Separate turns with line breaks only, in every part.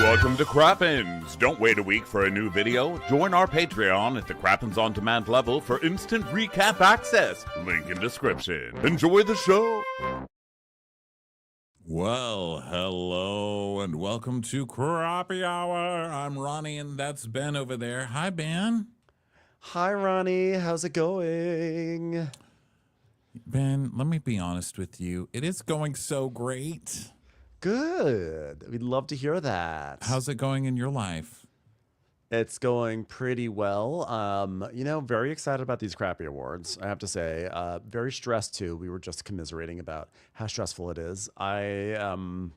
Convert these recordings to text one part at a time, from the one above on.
Welcome to Crappens. Don't wait a week for a new video. Join our Patreon at the Crappens On Demand level for instant recap access. Link in description. Enjoy the show.
Well, hello and welcome to Crappy Hour. I'm Ronnie and that's Ben over there. Hi, Ben.
Hi, Ronnie. How's it going?
Ben, let me be honest with you. It is going so great.
Good. We'd love to hear that.
How's it going in your life?
It's going pretty well. Very excited about these crappy awards, I have to say. Very stressed too. We were just commiserating about how stressful it is. I'm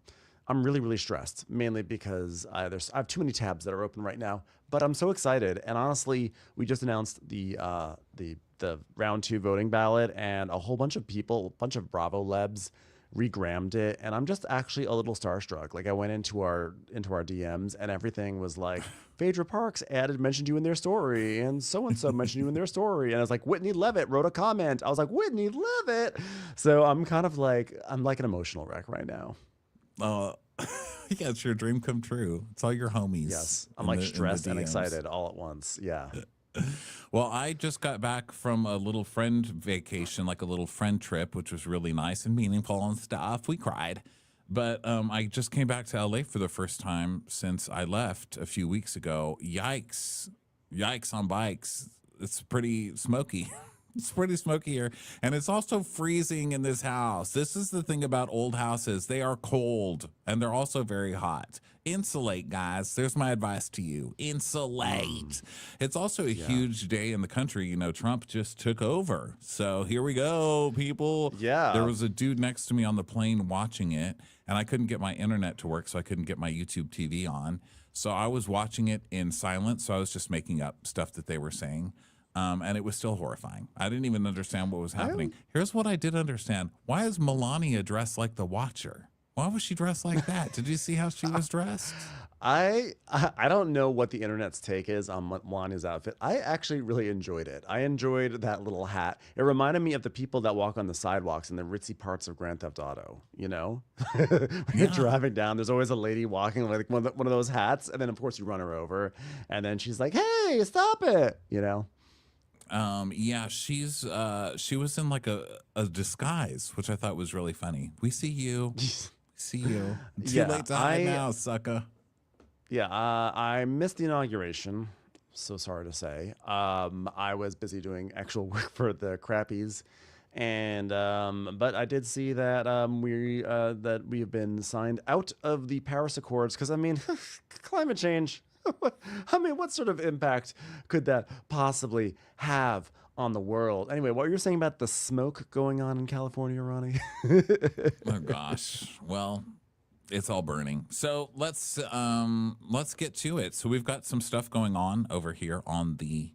really, really stressed, mainly because I have too many tabs that are open right now. But I'm so excited. And honestly, we just announced the round 2 voting ballot, and a whole bunch of people, a bunch of Bravo lebs regrammed it, and I'm just actually a little starstruck. Like, I went into our DMs and everything was like, Phaedra Parks mentioned you in their story, and so mentioned you in their story, and I was like, Whitney Levitt wrote a comment. I was like, Whitney Levitt. So I'm kind of like, I'm like an emotional wreck right now.
Yeah, it's your dream come true. It's all your homies.
Yes, I'm like stressed and excited all at once. Yeah.
Well, I just got back from a little friend vacation, like a little friend trip, which was really nice and meaningful and stuff. We cried. But I just came back to LA for the first time since I left a few weeks ago. Yikes. Yikes on bikes. It's pretty smoky. It's pretty smoky here. And it's also freezing in this house. This is the thing about old houses. They are cold and they're also very hot. Insulate, guys. There's my advice to you. Insulate. It's also a huge day in the country. You know, Trump just took over. So here we go, people.
Yeah.
There was a dude next to me on the plane watching it, and I couldn't get my internet to work, so I couldn't get my YouTube TV on. So I was watching it in silence. So I was just making up stuff that they were saying. And it was still horrifying. I didn't even understand what was happening. Here's what I did understand. Why is Melania dressed like the Watcher? Why was she dressed like that? Did you see how she was dressed?
I don't know what the internet's take is on Melania's outfit. I actually really enjoyed it. I enjoyed that little hat. It reminded me of the people that walk on the sidewalks in the ritzy parts of Grand Theft Auto, you know? When you're driving down, there's always a lady walking like one of those hats, and then of course you run her over, and then she's like, hey, stop it, you know?
Yeah, she was in like a disguise, which I thought was really funny. We see you. We see you. Too late to hide now, sucker.
Yeah, I missed the inauguration. So sorry to say. I was busy doing actual work for the crappies, and but I did see that we have been signed out of the Paris Accords because, I mean, climate change. I mean, what sort of impact could that possibly have on the world? Anyway, what you're saying about the smoke going on in California, Ronnie?
Oh gosh. Well, it's all burning. So let's get to it. So we've got some stuff going on over here on the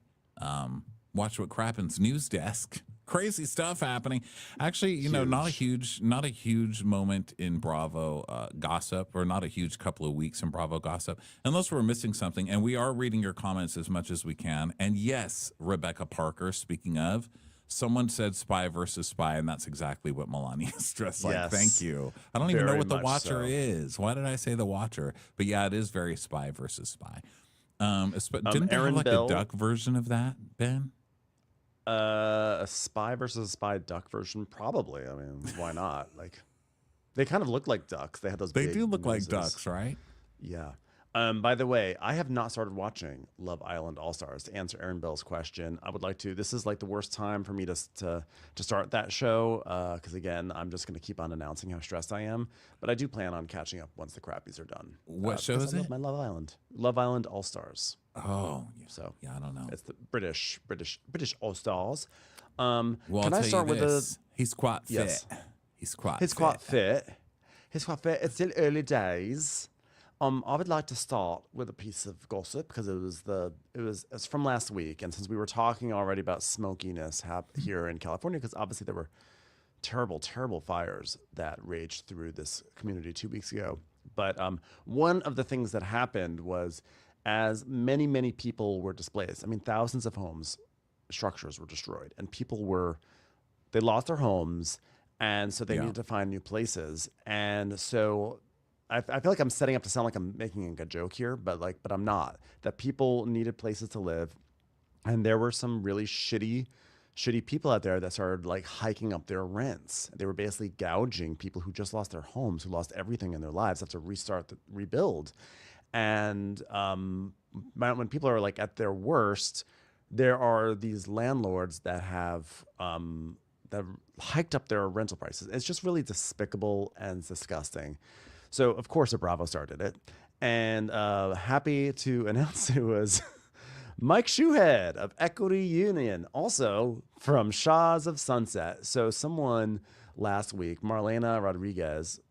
Watch What Crappens news desk. Crazy stuff happening. Actually, you know, not a huge moment in Bravo gossip, or not a huge couple of weeks in Bravo gossip, unless we're missing something. And we are reading your comments as much as we can. And yes, Rebecca Parker, speaking of, someone said spy versus spy, and that's exactly what Melania is dressed like.
Yes.
Thank you. I don't even know what the
Very much
Watcher
so.
is. Why did I say the Watcher? But yeah, it is very spy versus spy. Didn't they have like
Bell,
a duck version of that, Ben?
A spy versus spy duck version, probably. I mean, why not? Like, they kind of look like ducks. They have those.
They
big
do look like
noses.
ducks, right?
Yeah. By the way, I have not started watching Love Island All Stars. To answer Aaron Bell's question, I would like to. This is like the worst time for me to start that show because, again, I'm just going to keep on announcing how stressed I am. But I do plan on catching up once the crappies are done.
What show is it?
My Love Island All Stars.
Oh, yeah.
So
yeah, I don't know.
It's the British All Stars.
Well,
can I start with the?
He's quite fit.
Yes.
He's quite
fit. It's still early days. I would like to start with a piece of gossip because it's from last week, and since we were talking already about smokiness here in California, because obviously there were terrible fires that raged through this community 2 weeks ago. But one of the things that happened was, as many people were displaced. I mean, thousands of homes, structures were destroyed, and they lost their homes, and so they needed to find new places, and so I feel like I'm setting up to sound like I'm making a joke here, but I'm not. That people needed places to live, and there were some really shitty people out there that started like hiking up their rents. They were basically gouging people who just lost their homes, who lost everything in their lives, have to rebuild. And when people are like at their worst, there are these landlords that have hiked up their rental prices. It's just really despicable and disgusting. So of course a Bravo star did it, and happy to announce it was Mike Shoehead of Equity Union, also from Shaws of Sunset. So someone last week, Marlena Rodriguez,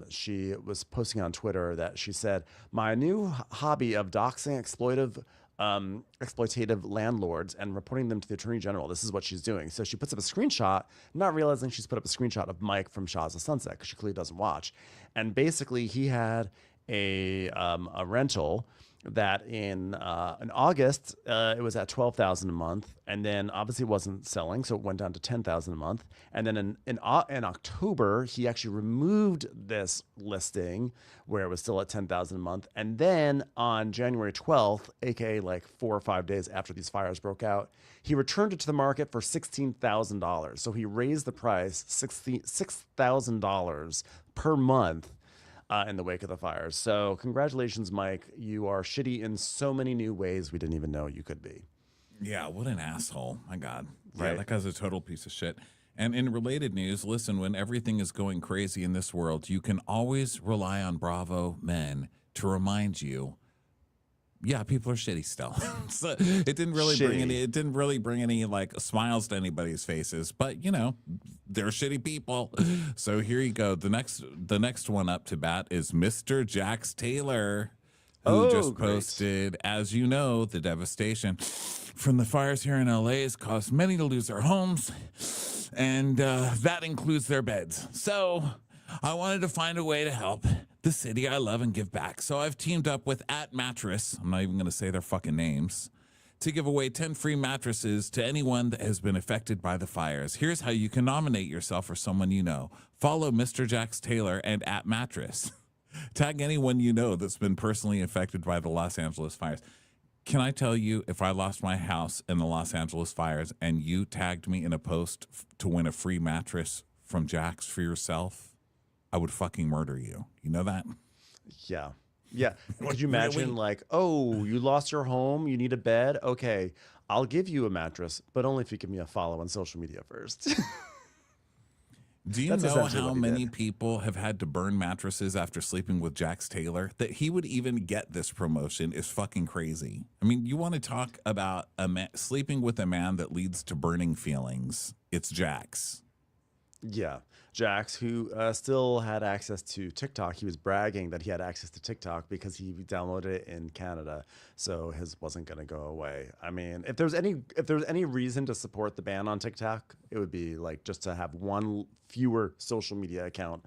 she was posting on Twitter that she said, my new hobby of doxing exploitative landlords and reporting them to the Attorney General. This is what she's doing. So she puts up a screenshot, not realizing she's put up a screenshot of Mike from Shaws of Sunset because she clearly doesn't watch. And basically he had a rental that in August it was at $12,000 a month, and then obviously it wasn't selling, so it went down to $10,000 a month. And then in October he actually removed this listing where it was still at $10,000 a month, and then on January 12th, aka like 4 or 5 days after these fires broke out, he returned it to the market for $16,000. So he raised the price $6,000 per month in the wake of the fires. So congratulations, Mike. You are shitty in so many new ways we didn't even know you could be.
Yeah, what an asshole. My God.
Right.
Yeah, that guy's a total piece of shit. And in related news, listen, when everything is going crazy in this world, you can always rely on Bravo men to remind you, yeah, people are shitty still. So it didn't really bring any like smiles to anybody's faces, but you know, they're shitty people. So here you go. The next one up to bat is Mr. Jax Taylor, who just posted, as you know, the devastation from the fires here in LA has caused many to lose their homes, and that includes their beds. So I wanted to find a way to help the city I love and give back. So I've teamed up with @Mattress, I'm not even going to say their fucking names, to give away 10 free mattresses to anyone that has been affected by the fires. Here's how you can nominate yourself or someone you know. Follow Mr. Jax Taylor and @Mattress. Tag anyone you know that's been personally affected by the Los Angeles fires. Can I tell you, if I lost my house in the Los Angeles fires and you tagged me in a post to win a free mattress from Jax for yourself, I would fucking murder you. You know that?
Yeah. Yeah. Could you imagine like, oh, you lost your home, you need a bed? Okay, I'll give you a mattress, but only if you give me a follow on social media first.
Do you know how many people have had to burn mattresses after sleeping with Jax Taylor? That he would even get this promotion is fucking crazy. I mean, you want to talk about sleeping with a man that leads to burning feelings. It's Jax.
Yeah. Jax, who still had access to TikTok. He was bragging that he had access to TikTok because he downloaded it in Canada, so his wasn't going to go away. I mean, if there's any reason to support the ban on TikTok, it would be like just to have one fewer social media account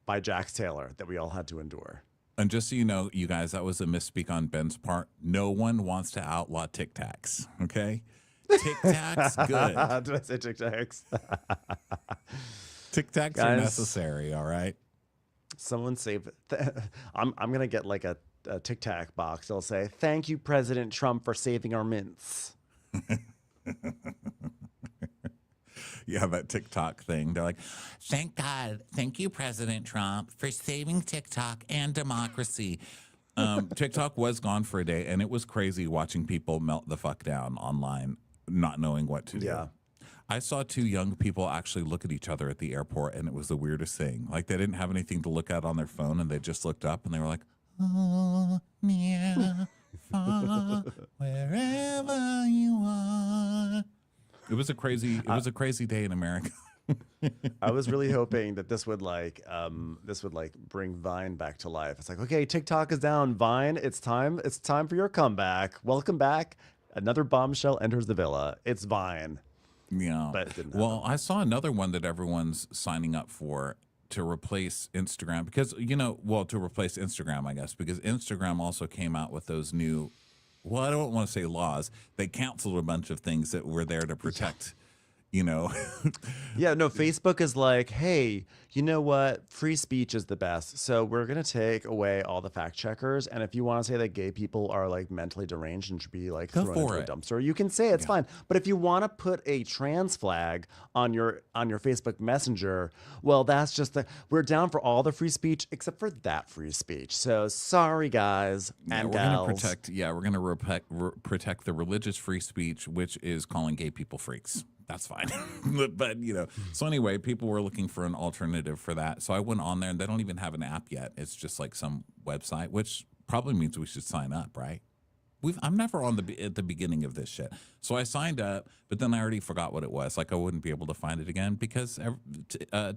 by Jax Taylor that we all had to endure.
And just so you know, you guys, that was a misspeak on Ben's part. No one wants to outlaw TikToks, okay? TikTok's good.
Did I say TikToks?
TikToks are necessary, all right?
Someone save it. I'm going to get like a TikTok box. I'll say, thank you, President Trump, for saving our mints.
Yeah, that TikTok thing. They're like, thank God. Thank you, President Trump, for saving TikTok and democracy. TikTok was gone for a day, and it was crazy watching people melt the fuck down online, not knowing what to do.
Yeah.
I saw two young people actually look at each other at the airport, and it was the weirdest thing. Like, they didn't have anything to look at on their phone, and they just looked up, and they were like, oh, near, far, wherever you are. It was a crazy day in America.
I was really hoping that this would bring Vine back to life. It's like, okay, TikTok is down. Vine, it's time for your comeback. Welcome back. Another bombshell enters the villa. It's Vine.
Yeah.
But it didn't happen.
Well, I saw another one that everyone's signing up for to replace Instagram because, to replace Instagram, I guess, because Instagram also came out with those new, well, I don't want to say laws. They canceled a bunch of things that were there to protect, you know.
Yeah, no, Facebook is like, hey, you know what? Free speech is the best. So we're going to take away all the fact checkers. And if you want to say that gay people are like mentally deranged and should be like
Go
thrown
for
into a
it.
dumpster, you can say it's fine. But if you want to put a trans flag on your Facebook Messenger, well, that's just we're down for all the free speech except for that free speech. So sorry, guys and gals.
We're going to protect the religious free speech, which is calling gay people freaks. That's fine. But, you know, so anyway, people were looking for an alternative for that. So I went on there, and they don't even have an app yet. It's just like some website, which probably means we should sign up, right? I'm never on at the beginning of this shit. So I signed up, but then I already forgot what it was. Like I wouldn't be able to find it again because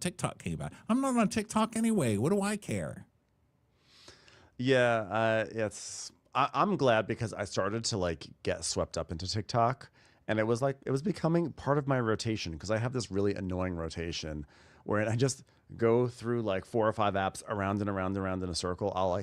TikTok came out. I'm not on TikTok anyway. What do I care?
Yeah, I'm glad because I started to like get swept up into TikTok. And it was becoming part of my rotation because I have this really annoying rotation where I just go through like 4 or 5 apps around and around and around in a circle. I'll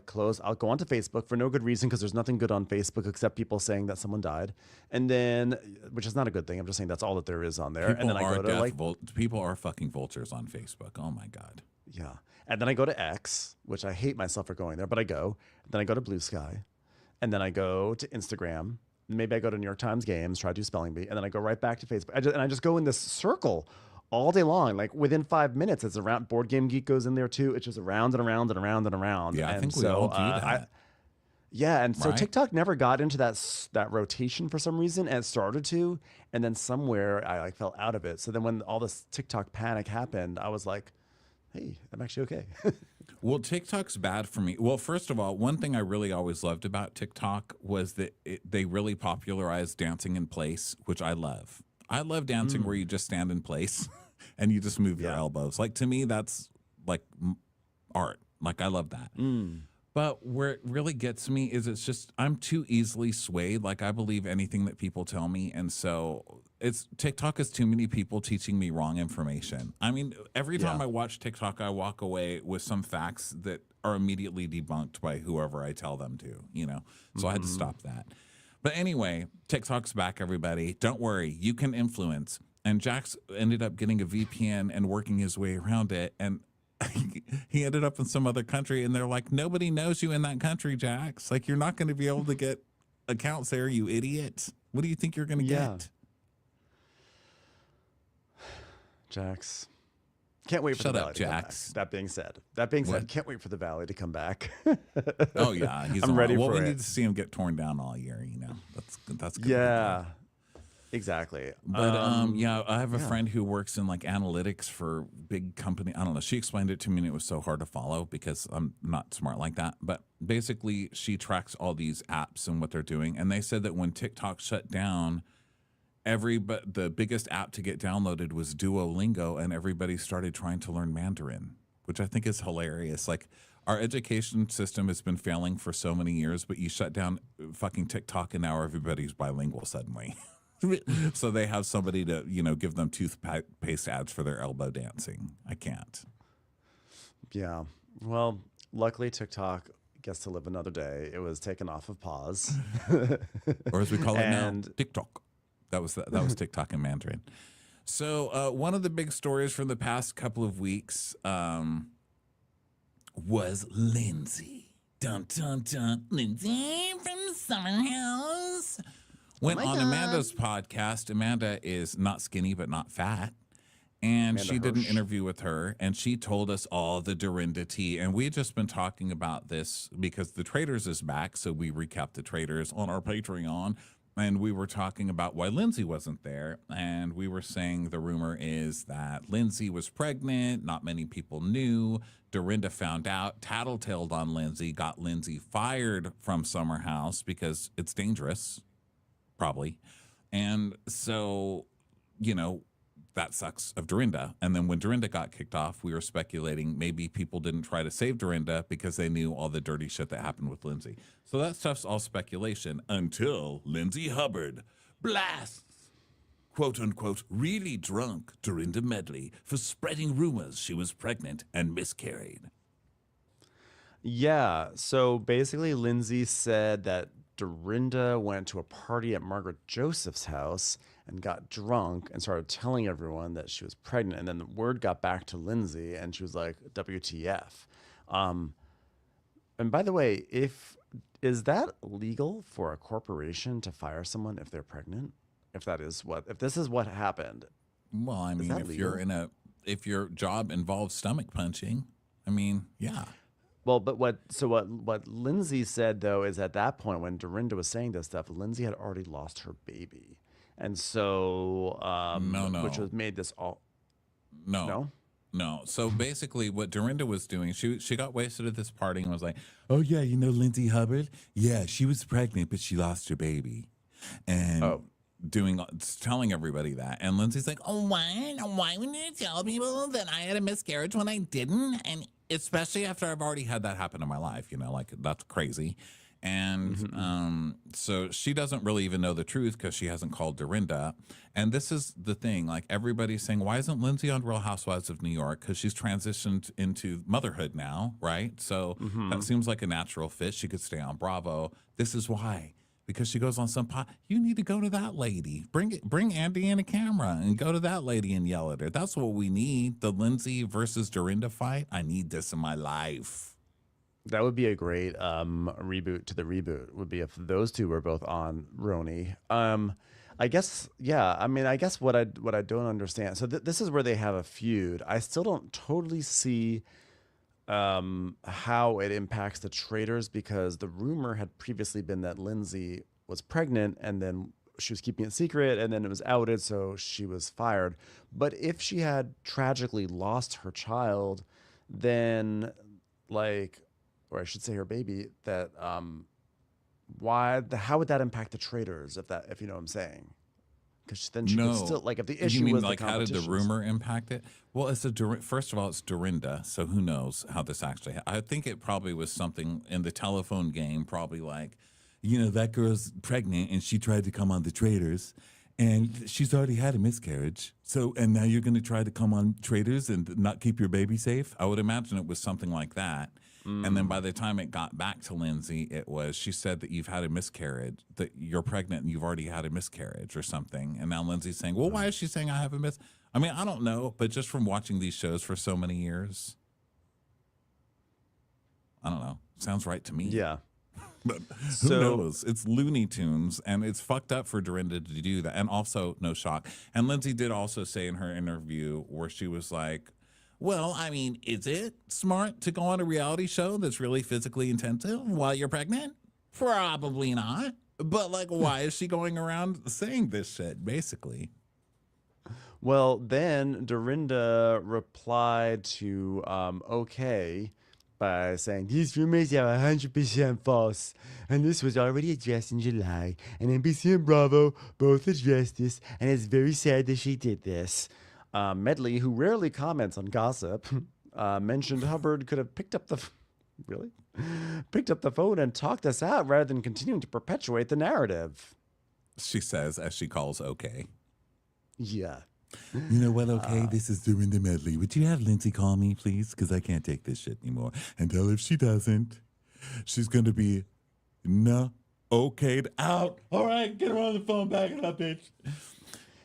go onto Facebook for no good reason because there's nothing good on Facebook except people saying that someone died. And then, which is not a good thing. I'm just saying that's all that there is on there.
People
and then I go to
people are fucking vultures on Facebook. Oh my God.
Yeah. And then I go to X, which I hate myself for going there, but I go. Then I go to Blue Sky. And then I go to Instagram. Maybe I go to New York Times Games, try to do spelling bee, and then I go right back to Facebook. I just go in this circle all day long. Like within 5 minutes, it's around. Board Game Geek goes in there too. It's just around and around and around and around.
Yeah, I
and
think we all do that.
So
right?
TikTok never got into that rotation for some reason, and it started to, and then somewhere I like fell out of it. So then when all this TikTok panic happened, I was like, hey, I'm actually okay.
Well, TikTok's bad for me. Well, first of all, one thing I really always loved about TikTok was that they really popularized dancing in place, which I love. I love dancing where you just stand in place and you just move your elbows. Like to me, that's like art. Like I love that. But where it really gets me is it's just I'm too easily swayed. Like I believe anything that people tell me, and so TikTok is too many people teaching me wrong information. I mean, every time I watch TikTok, I walk away with some facts that are immediately debunked by whoever I tell them to. You know, so I had to stop that. But anyway, TikTok's back, everybody. Don't worry, you can influence. And Jax ended up getting a VPN and working his way around it, and he ended up in some other country, and they're like, nobody knows you in that country, Jax. Like, you're not going to be able to get accounts there, you idiot. What do you think you're going to get?
Jax. Can't wait for the Valley to come back. That being said, can't wait for the Valley to come back.
Oh, yeah.
I'm ready for it.
We need to see him get torn down all year, you know. That's good.
Yeah. Exactly.
But I have a friend who works in like analytics for big company. I don't know. She explained it to me and it was so hard to follow because I'm not smart like that. But basically she tracks all these apps and what they're doing. And they said that when TikTok shut down, the biggest app to get downloaded was Duolingo, and everybody started trying to learn Mandarin, which I think is hilarious. Like our education system has been failing for so many years, but you shut down fucking TikTok and now everybody's bilingual suddenly. So they have somebody to, you know, give them toothpaste ads for their elbow dancing. I can't.
Yeah. Well, luckily TikTok gets to live another day. It was taken off of pause.
Or as we call it now, TikTok. That was TikTok in Mandarin. So one of the big stories from the past couple of weeks was Lindsay. Dun, dun, dun. Lindsay from Summer House. Went on Amanda's podcast. Amanda is not skinny, but not fat. And she did an interview with her, and she told us all the Dorinda tea. And we had just been talking about this because The Traitors is back, so we recapped The Traitors on our Patreon. And we were talking about why Lindsay wasn't there. And we were saying the rumor is that Lindsay was pregnant. Not many people knew. Dorinda found out, tattletaled on Lindsay, got Lindsay fired from Summer House because it's dangerous. Probably. And so, you know, that sucks of Dorinda. And then when Dorinda got kicked off, we were speculating maybe people didn't try to save Dorinda because they knew all the dirty shit that happened with Lindsay. So that stuff's all speculation until Lindsay Hubbard blasts, quote unquote, really drunk Dorinda Medley for spreading rumors she was pregnant and miscarried.
Yeah. So basically, Lindsay said that Dorinda went to a party at Margaret Joseph's house and got drunk and started telling everyone that she was pregnant. And then the word got back to Lindsay, and she was like, WTF. And by the way, is that legal for a corporation to fire someone if they're pregnant? If this is what happened.
Well, I mean, if your job involves stomach punching, I mean, yeah.
Well, but what Lindsay said though is at that point when Dorinda was saying this stuff, Lindsay had already lost her baby, and so
no,
which was made this all.
No. So basically, what Dorinda was doing, she got wasted at this party and was like, "Oh yeah, you know Lindsay Hubbard? Yeah, she was pregnant, but she lost her baby," and telling everybody that. And Lindsay's like, "Oh, why would you tell people that I had a miscarriage when I didn't?" And especially after I've already had that happen in my life, like that's crazy. And so she doesn't really even know the truth because she hasn't called Dorinda. And this is the thing, like everybody's saying, why isn't Lindsay on Real Housewives of New York? Because she's transitioned into motherhood now, right? So that seems like a natural fit. She could stay on Bravo. This is why. Because she goes on some pot. You need to go to that lady. Bring Andy and a camera and go to that lady and yell at her. That's what we need. The Lindsay versus Dorinda fight. I need this in my life.
That would be a great reboot to the reboot. Would be if those two were both on Roni. I guess, yeah. I mean, I guess what I don't understand. So this is where they have a feud. I still don't totally see how it impacts the traders, because the rumor had previously been that Lindsay was pregnant and then she was keeping it secret and then it was outed, so she was fired. But if she had tragically lost her child, then or I should say her baby, that how would that impact the traders if you know what I'm saying? Because then she could still, like, if the issue was like,
how did the rumor impact it? Well, first of all, it's Dorinda, so who knows how this actually. I think it probably was something in the telephone game, probably like, that girl's pregnant and she tried to come on the Traders, and she's already had a miscarriage. So, and now you're going to try to come on Traders and not keep your baby safe? I would imagine it was something like that. And then by the time it got back to Lindsay, she said that you've had a miscarriage, that you're pregnant and you've already had a miscarriage or something. And now Lindsay's saying, well, why is she saying I have a I mean, I don't know, but just from watching these shows for so many years, I don't know. Sounds right to me.
Yeah.
But who knows? It's Looney Tunes, and it's fucked up for Dorinda to do that. And also, no shock. And Lindsay did also say in her interview where she was like, well, I mean, is it smart to go on a reality show that's really physically intensive while you're pregnant? Probably not. But, like, why is she going around saying this shit, basically?
Well, then Dorinda replied to OK by saying, these rumors are 100% false, and this was already addressed in July, and NBC and Bravo both addressed this, and it's very sad that she did this. Medley, who rarely comments on gossip, mentioned Hubbard could have picked up the phone and talked us out rather than continuing to perpetuate the narrative.
She says, as she calls OK.
Yeah.
You know what, OK? This is Dorinda Medley. Would you have Lindsay call me, please? Because I can't take this shit anymore. And tell her if she doesn't, she's going to be okayed out. All right, get her on the phone, back it up, bitch.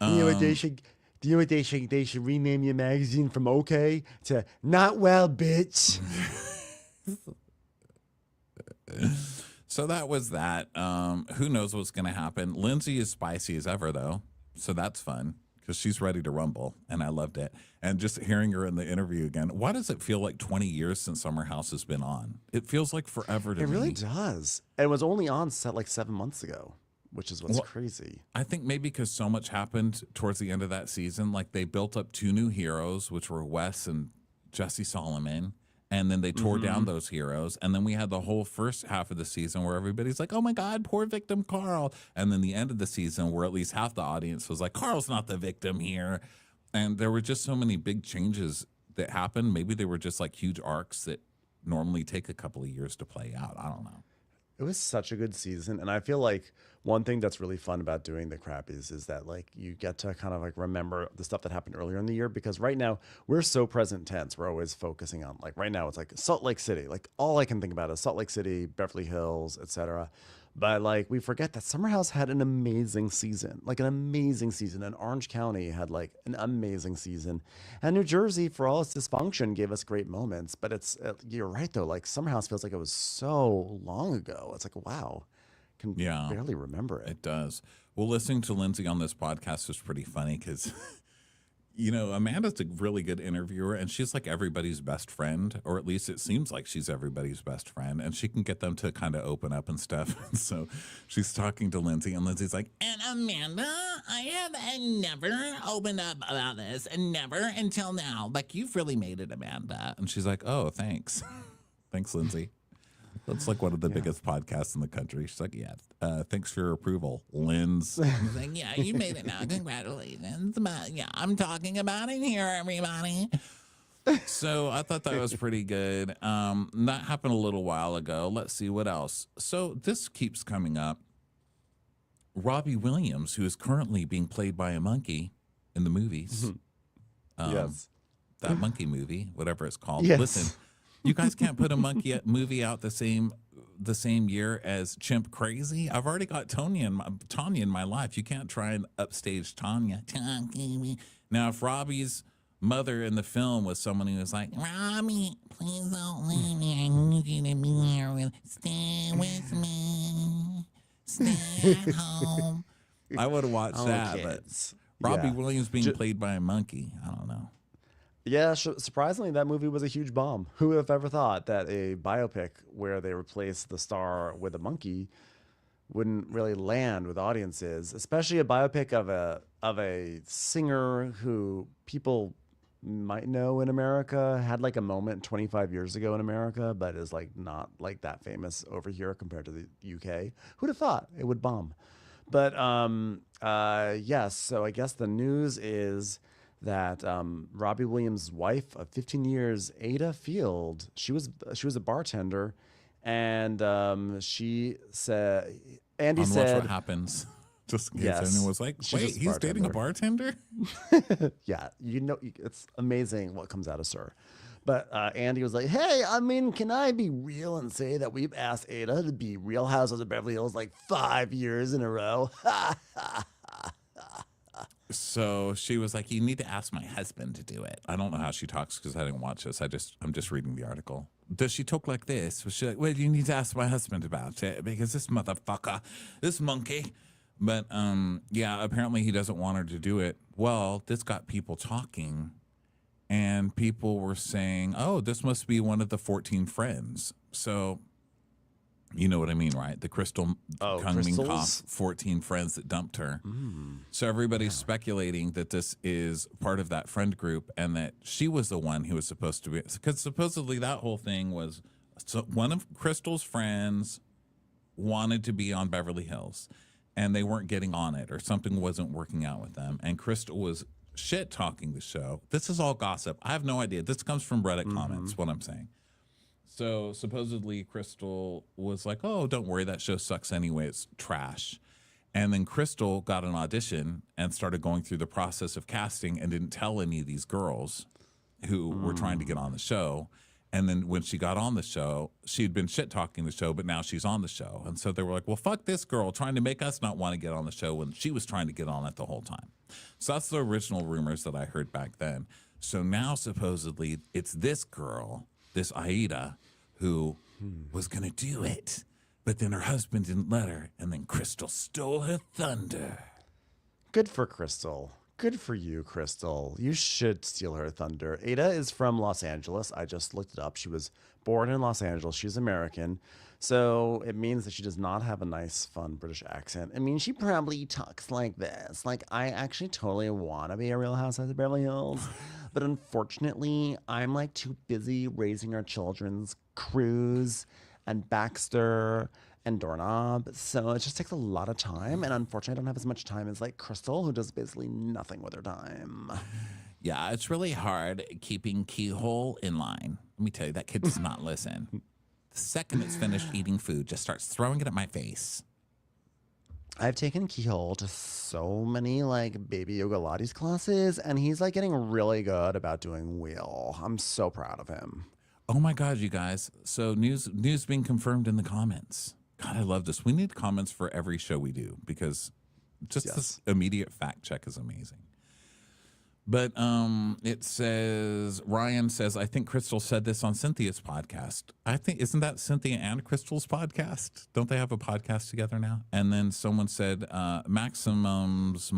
You know what they should... Do you know what they should rename your magazine from OK to Not Well, Bitch?
So that was that. Who knows what's going to happen? Lindsay is spicy as ever, though. So that's fun because she's ready to rumble. And I loved it. And just hearing her in the interview again. Why does it feel like 20 years since Summer House has been on? It feels like forever to me.
It really does. And it was only on set like 7 months ago, which is what's crazy.
I think maybe because so much happened towards the end of that season. Like they built up 2 new heroes, which were Wes and Jesse Solomon. And then they tore down those heroes. And then we had the whole first half of the season where everybody's like, oh my God, poor victim Carl. And then the end of the season where at least half the audience was like, Carl's not the victim here. And there were just so many big changes that happened. Maybe they were just like huge arcs that normally take a couple of years to play out. I don't know.
It was such a good season. And I feel like one thing that's really fun about doing the Crappies is that like you get to kind of like remember the stuff that happened earlier in the year, because right now we're so present tense. We're always focusing on like right now it's like Salt Lake City. Like all I can think about is Salt Lake City, Beverly Hills, etc. But like we forget that Summer House had an amazing season, like an amazing season. And Orange County had like an amazing season. And New Jersey, for all its dysfunction, gave us great moments. But you're right though. Like Summer House feels like it was so long ago. It's like, wow, can
Yeah,
barely remember it.
it does. Well, listening to Lindsay on this podcast was pretty funny because, you know, Amanda's a really good interviewer and she's like everybody's best friend, or at least it seems like she's everybody's best friend, and she can get them to kind of open up and stuff. So she's talking to Lindsay and Lindsay's like, and Amanda, I have never opened up about this and never until now. Like, you've really made it, Amanda. And she's like, oh, thanks. Thanks, Lindsay. That's like one of the biggest podcasts in the country. She's like, yeah, thanks for your approval, Linz. He's like, yeah, you made it now. Congratulations. But yeah, I'm talking about it here, everybody. So I thought that was pretty good. That happened a little while ago. Let's see what else. So this keeps coming up. Robbie Williams, who is currently being played by a monkey in the movies.
Yes.
That monkey movie, whatever it's called.
Yes.
Listen, you guys can't put a monkey movie out the same year as Chimp Crazy. I've already got Tanya in my life. You can't try and upstage Tanya. Now, if Robbie's mother in the film was someone who was like, Robbie, please don't leave me. I need you to be here. Stay with me. Stay at home. I would have watched that, but Robbie Williams being played by a monkey, I don't know.
Yeah, surprisingly, that movie was a huge bomb. Who would have ever thought that a biopic where they replace the star with a monkey wouldn't really land with audiences, especially a biopic of a singer who people might know in America, had like a moment 25 years ago in America, but is like not like that famous over here compared to the UK. Who'd have thought it would bomb? But yes, so I guess the news is that Robbie Williams' wife of 15 years, Ada Field, she was a bartender, and she said, Andy
Watch
said,
What Happens. Just in case anyone was like, wait, he's dating a bartender?
Yeah, you know, it's amazing what comes out of Sir. But Andy was like, hey, I mean, can I be real and say that we've asked Ada to be Real Housewives of Beverly Hills like 5 years in a row?
So she was like, you need to ask my husband to do it. I don't know how she talks because I didn't watch this. I'm just reading the article. Does she talk like this? Was she like, well, you need to ask my husband about it because this motherfucker, this monkey. But yeah, apparently he doesn't want her to do it. Well, this got people talking, and people were saying, oh, this must be one of the 14 friends. So you know what I mean, right? The Crystal Kung Minkoff 14 friends that dumped her. So everybody's speculating that this is part of that friend group and that she was the one who was supposed to be, because supposedly that whole thing was, so one of Crystal's friends wanted to be on Beverly Hills and they weren't getting on it, or something wasn't working out with them. And Crystal was shit talking the show. This is all gossip. I have no idea. This comes from Reddit comments, what I'm saying. So supposedly Crystal was like, oh, don't worry, that show sucks anyway, it's trash. And then Crystal got an audition and started going through the process of casting and didn't tell any of these girls who were trying to get on the show. And then when she got on the show, she'd been shit talking the show, but now she's on the show. And so they were like, well, fuck this girl trying to make us not want to get on the show when she was trying to get on it the whole time. So that's the original rumors that I heard back then. So now supposedly it's this girl, this Aida, who was going to do it. But then her husband didn't let her. And then Crystal stole her thunder.
Good for Crystal. Good for you, Crystal. You should steal her thunder. Ada is from Los Angeles. I just looked it up. She was born in Los Angeles. She's American. So it means that she does not have a nice, fun British accent. I mean, she probably talks like this. Like, I actually totally want to be a Real Housewives of Beverly Hills. But unfortunately, I'm like too busy raising our children's Cruz and Baxter and Doorknob. So it just takes a lot of time. And unfortunately, I don't have as much time as like Crystal, who does basically nothing with her time.
Yeah, it's really hard keeping Keyhole in line. Let me tell you, that kid does not listen. The second it's finished eating food, just starts throwing it at my face.
I've taken Keyhole to so many like baby yoga Pilates classes, and he's like getting really good about doing wheel. I'm so proud of him.
Oh my God, you guys. So news being confirmed in the comments. God, I love this. We need comments for every show we do because just this immediate fact check is amazing. But it says, Ryan says, I think Crystal said this on Cynthia's podcast. I think, isn't that Cynthia and Crystal's podcast? Don't they have a podcast together now? And then someone said, Maximus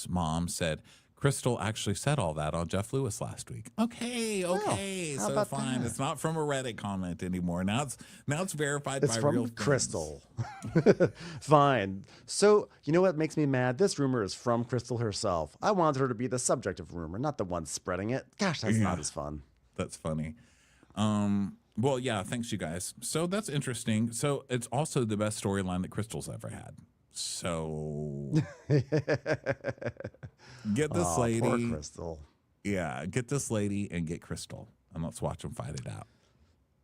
mom said, Crystal actually said all that on Jeff Lewis last week. Okay,
Well,
so fine. That? It's not from a Reddit comment anymore. Now it's verified by real
from Crystal. Fine. So you know what makes me mad? This rumor is from Crystal herself. I wanted her to be the subject of rumor, not the one spreading it. Gosh, that's not as fun.
That's funny. Well, yeah, thanks you guys. So that's interesting. So it's also the best storyline that Crystal's ever had. So get this lady.
Poor Crystal.
Yeah, get this lady and get Crystal, and let's watch them fight it out.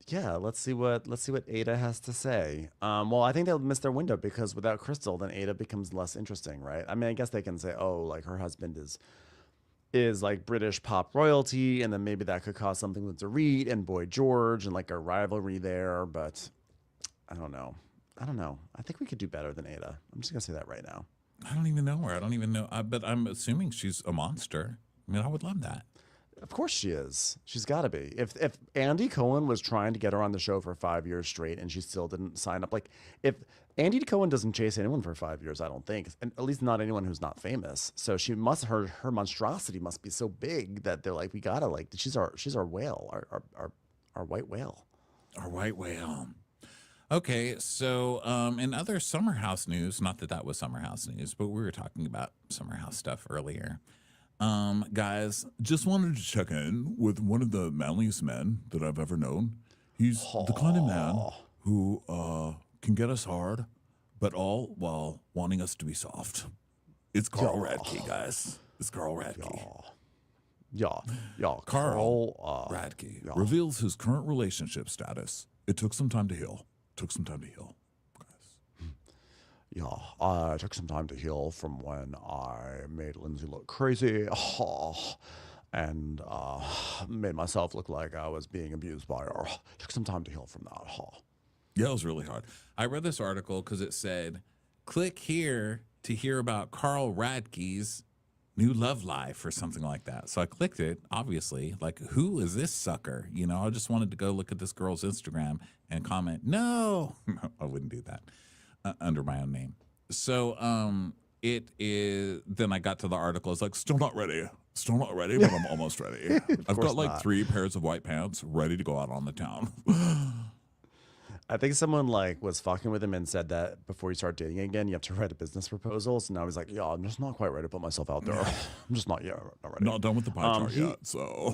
Yeah, let's see what Ada has to say. Well, I think they'll miss their window because without Crystal, then Ada becomes less interesting, right? I mean, I guess they can say, oh, like her husband is like British pop royalty, and then maybe that could cause something with Dorit and Boy George and like a rivalry there, but I don't know. I think we could do better than Ada. I'm just gonna say that right now.
I don't even know her. I don't even know. But I'm assuming she's a monster. I mean, I would love that.
Of course she is. She's got to be. If Andy Cohen was trying to get her on the show for 5 years straight and she still didn't sign up, like if Andy Cohen doesn't chase anyone for 5 years, I don't think, and at least not anyone who's not famous. So she must her monstrosity must be so big that they're like, we gotta like she's our whale, our white whale,
our white whale. Okay, so in other Summer House news, not that was Summer House news, but we were talking about Summer House stuff earlier. Guys, just wanted to check in with one of the manliest men that I've ever known. He's the kind of man who can get us hard, but all while wanting us to be soft. It's Carl Radke, guys. It's Carl Radke.
Yeah.
Carl Radke reveals his current relationship status. It took some time to heal. Guys.
Yeah, it took some time to heal from when I made Lindsay look crazy and made myself look like I was being abused by her. It took some time to heal from that.
Yeah, it was really hard. I read this article because it said, click here to hear about Carl Radke's new love life or something like that. So I clicked it, obviously, like, who is this sucker? You know, I just wanted to go look at this girl's Instagram and comment, no, I wouldn't do that under my own name. So it is, then I got to the article. It's like, still not ready, but I'm almost ready. I've got like 3 pairs of white pants ready to go out on the town.
I think someone like was fucking with him and said that before you start dating again, you have to write a business proposal. So now he's like, yeah, I'm just not quite ready to put myself out there. I'm just not ready.
Not done with the pie chart yet. So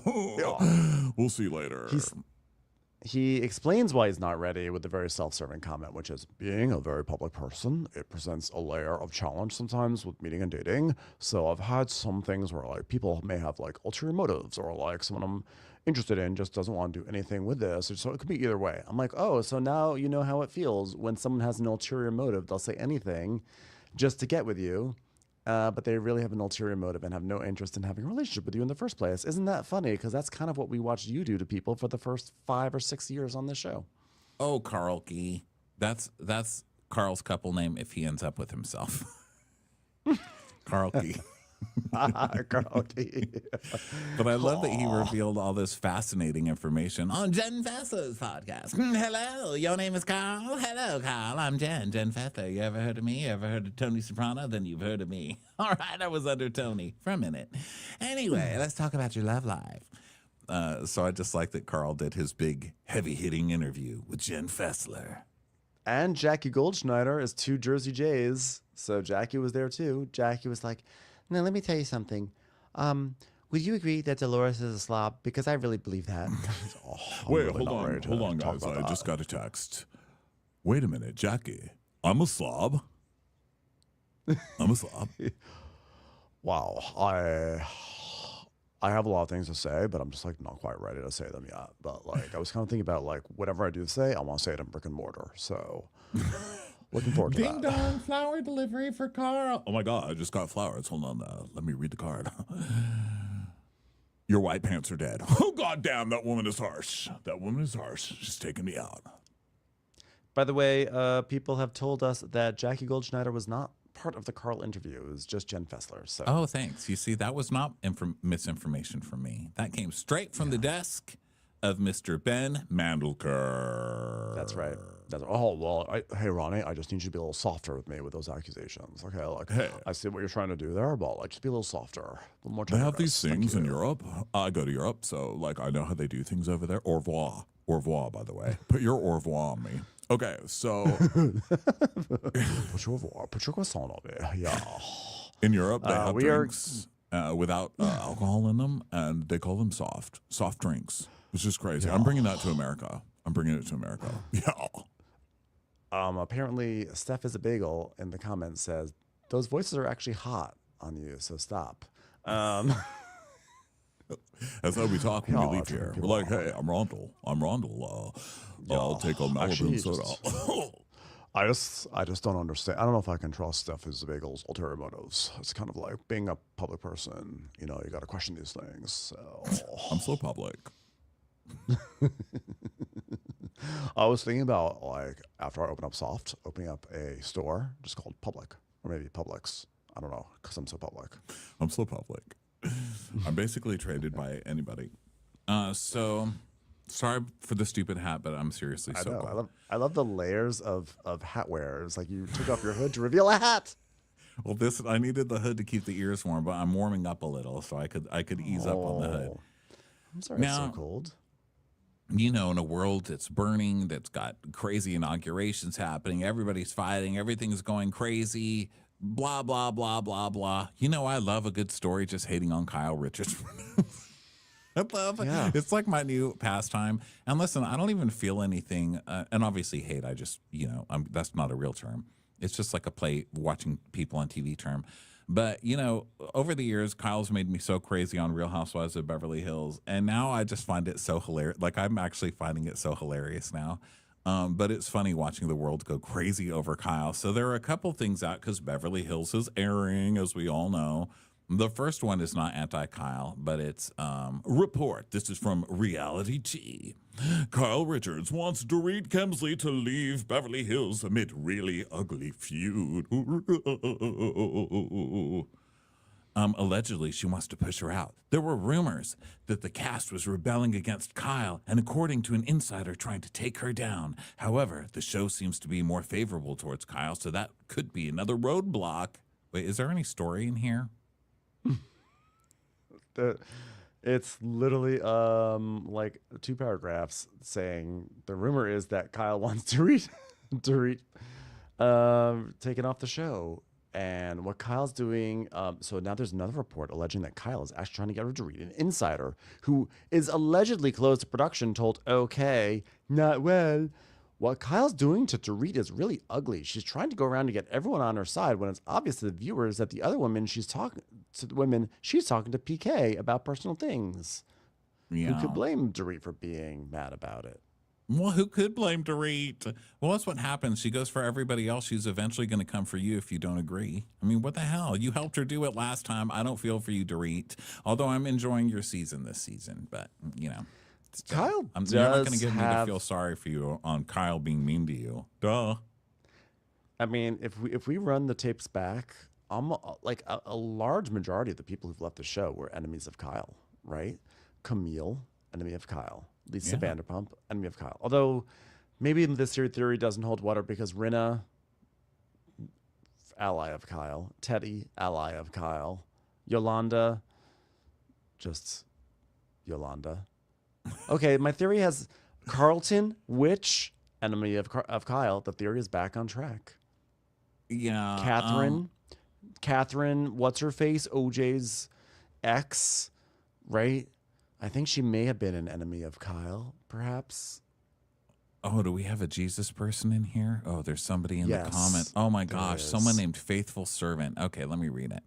we'll see later.
He explains why he's not ready with a very self-serving comment, which is, being a very public person, it presents a layer of challenge sometimes with meeting and dating. So I've had some things where like people may have like ulterior motives, or like someone I'm interested in just doesn't want to do anything with this. So it could be either way. I'm like, oh, so now you know how it feels when someone has an ulterior motive. They'll say anything just to get with you. But they really have an ulterior motive and have no interest in having a relationship with you in the first place. Isn't that funny? Because that's kind of what we watched you do to people for the first 5 or 6 years on this show.
Oh, Carl Key. That's Carl's couple name if he ends up with himself. Carl Key.
Carl Key.
But I love that he revealed all this fascinating information on Jen Fessler's podcast. Hello, your name is Carl? Hello, Carl. I'm Jen Fessler. You ever heard of me? You ever heard of Tony Soprano? Then you've heard of me. All right, I was under Tony for a minute. Anyway, let's talk about your love life. So I just like that Carl did his big, heavy-hitting interview with Jen Fessler.
And Jackie Goldschneider is 2 Jersey Jays. So Jackie was there too. Jackie was like, now, let me tell you something. Would you agree that Dolores is a slob? Because I really believe that.
Wait, hold on, guys. I just got a text. Wait a minute, Jackie. I'm a slob.
Wow. I have a lot of things to say, but I'm just like not quite ready to say them yet. But like I was kind of thinking about like whatever I do say, I want to say it in brick and mortar. So looking forward to that.
Ding dong, flower delivery for Carl. Oh my God, I just got flowers. Hold on, let me read the card. Your white pants are dead. Oh God damn, that woman is harsh. She's taking me out.
By the way, people have told us that Jackie Goldschneider was not part of the Carl interview. It was just Jen Fessler. So.
Oh, thanks. You see, that was not misinformation from me. That came straight from the desk of Mr. Ben Mandelker.
That's right. Oh, well, hey, Ronnie, I just need you to be a little softer with me with those accusations. Okay, like, hey, I see what you're trying to do there, but like, just be a little softer. A little more
they have
tenderness.
these things in Europe. I go to Europe, so like I know how they do things over there. Au revoir. Au revoir, by the way. Put your au revoir on me. Okay, so
put your croissant on me. Yeah.
In Europe, they have drinks without alcohol in them, and they call them soft drinks. It's just crazy. Yeah. I'm bringing that to America. I'm bringing it to America. Yeah.
Apparently, Steph is a bagel in the comments says those voices are actually hot on you, so stop.
That's how we talk when we leave here. We're like, hey, I'm Rondell. I'll take a Malibu soda.
I just don't understand. I don't know if I can trust Steph is the bagels ulterior motives. It's kind of like being a public person. You know, you got to question these things. So.
I'm so public.
I was thinking about, like, after I open up Soft, opening up a store just called Public, or maybe Publix. I don't know, because I'm so public.
I'm so public. I'm basically traded by anybody. So sorry for the stupid hat, but I'm seriously so cool.
I love the layers of hat wear. It's like you took off your hood to reveal a hat.
Well, I needed the hood to keep the ears warm, but I'm warming up a little, so I could ease up on the hood.
I'm sorry, it's so cold.
You know, in a world that's burning, that's got crazy inaugurations happening, everybody's fighting, everything's going crazy, blah, blah, blah, blah, blah. You know, I love a good story just hating on Kyle Richards. I love it. Yeah. It's like my new pastime. And listen, I don't even feel anything, and obviously hate, I just, you know, that's not a real term. It's just like a watching people on TV term. But, you know, over the years, Kyle's made me so crazy on Real Housewives of Beverly Hills. And now I just find it so hilarious. Like, I'm actually finding it so hilarious now. But it's funny watching the world go crazy over Kyle. So there are a couple things out because Beverly Hills is airing, as we all know. The first one is not anti-Kyle, but it's report. This is from Reality T. Kyle Richards wants Dorit Kemsley to leave Beverly Hills amid really ugly feud. Allegedly, she wants to push her out. There were rumors that the cast was rebelling against Kyle and, according to an insider, trying to take her down. However, the show seems to be more favorable towards Kyle, so that could be another roadblock. Wait, is there any story in here?
It's literally like 2 paragraphs saying the rumor is that Kyle wants Dorit taken off the show, and what Kyle's doing. So now there's another report alleging that Kyle is actually trying to get rid of Dorit. An insider who is allegedly close to production told OK, not well. What Kyle's doing to Dorit is really ugly. She's trying to go around to get everyone on her side when it's obvious to the viewers that the other women she's talking to PK about personal things.
Yeah.
Who could blame Dorit for being mad about it?
Well, who could blame Dorit? Well, that's what happens. She goes for everybody else. She's eventually going to come for you if you don't agree. I mean, what the hell? You helped her do it last time. I don't feel for you, Dorit. Although I'm enjoying your season this season, but you know.
Kyle does
you're not going to get me to feel sorry for you on Kyle being mean to you. Duh.
I mean, if we run the tapes back, like a large majority of the people who've left the show were enemies of Kyle, right? Camille, enemy of Kyle. Lisa Vanderpump, enemy of Kyle. Although maybe this theory doesn't hold water because Rinna, ally of Kyle. Teddy, ally of Kyle. Yolanda, just Yolanda. Okay, my theory has Carlton, witch, enemy of Kyle. The theory is back on track.
Yeah.
Catherine, what's her face? OJ's ex, right? I think she may have been an enemy of Kyle, perhaps.
Oh, do we have a Jesus person in here? Oh, there's somebody in the comment. Oh my gosh, someone named Faithful Servant. Okay, let me read it.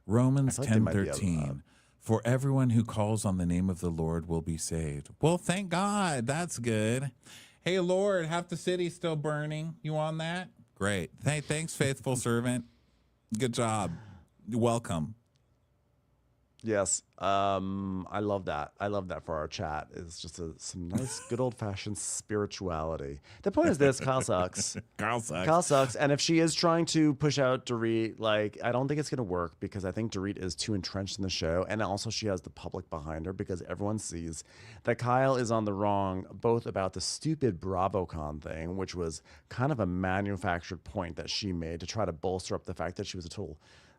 Romans 10:13. For everyone who calls on the name of the Lord will be saved. Well, thank God. That's good. Hey, Lord, half the city's still burning. You on that? Great. Thanks, faithful servant. Good job. Welcome.
Yes. I love that. I love that for our chat. It's just some nice, good old fashioned spirituality. The point is this: Kyle sucks.
Kyle sucks.
Kyle sucks. And if she is trying to push out Dorit, like, I don't think it's going to work because I think Dorit is too entrenched in the show. And also, she has the public behind her because everyone sees that Kyle is on the wrong, both about the stupid BravoCon thing, which was kind of a manufactured point that she made to try to bolster up the fact that she was a total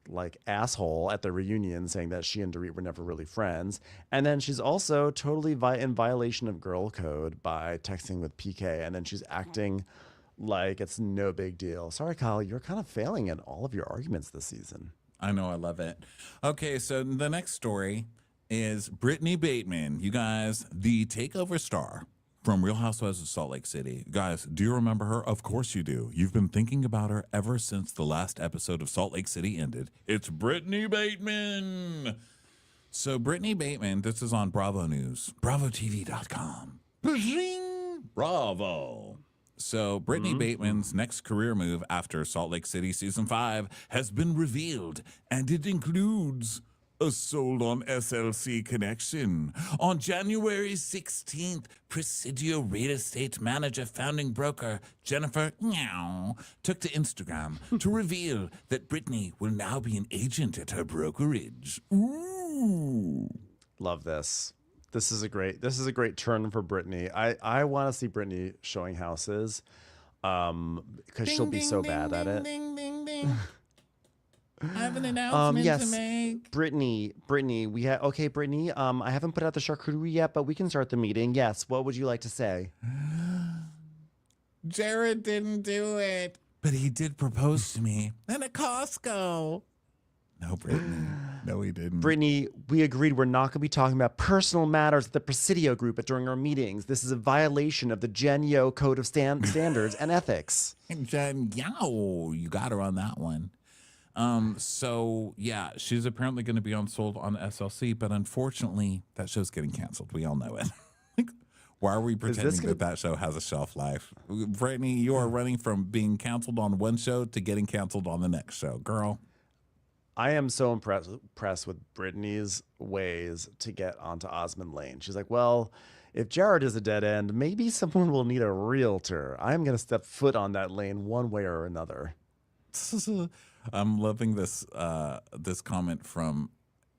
like asshole at the reunion, saying that she and Dorit were never really friends. And then she's also totally in violation of girl code by texting with PK. And then she's acting like it's no big deal. Sorry, Kyle, you're kind of failing in all of your arguments this season.
I know, I love it. Okay, so the next story is Brittani Bateman. You guys, the takeover star from Real Housewives of Salt Lake City. Guys, do you remember her? Of course you do. You've been thinking about her ever since the last episode of Salt Lake City ended. It's Brittani Bateman. So Brittani Bateman, this is on Bravo News, BravoTV.com. Bravo. So Brittani Bateman's next career move after Salt Lake City Season 5 has been revealed, and it includes a sold on SLC connection. On January 16th, Presidio real estate manager, founding broker Jennifer took to Instagram to reveal that Brittani will now be an agent at her brokerage. Ooh.
Love this. This is a great turn for Brittani. I want to see Brittani showing houses because she'll be so bad at it.
Ding, ding, ding. I have an announcement to make.
Brittani, Brittani, I haven't put out the charcuterie yet, but we can start the meeting. Yes, what would you like to say?
Jared didn't do it, but he did propose to me at a Costco. No, Brittani. No, he didn't.
Brittani, we agreed we're not going to be talking about personal matters at the Presidio group during our meetings. This is a violation of the Gen Yo Code of Standards and Ethics.
Gen Yo, you got her on that one. So yeah, she's apparently going to be sold on SLC, but unfortunately that show's getting canceled. We all know it. Like, why are we pretending that show has a shelf life? Brittani, you are running from being canceled on one show to getting canceled on the next show, girl.
I am so impressed with Brittany's ways to get onto Osmond Lane. She's like, well, if Jared is a dead end, maybe someone will need a realtor. I'm going to step foot on that lane one way or another.
I'm loving this this comment from,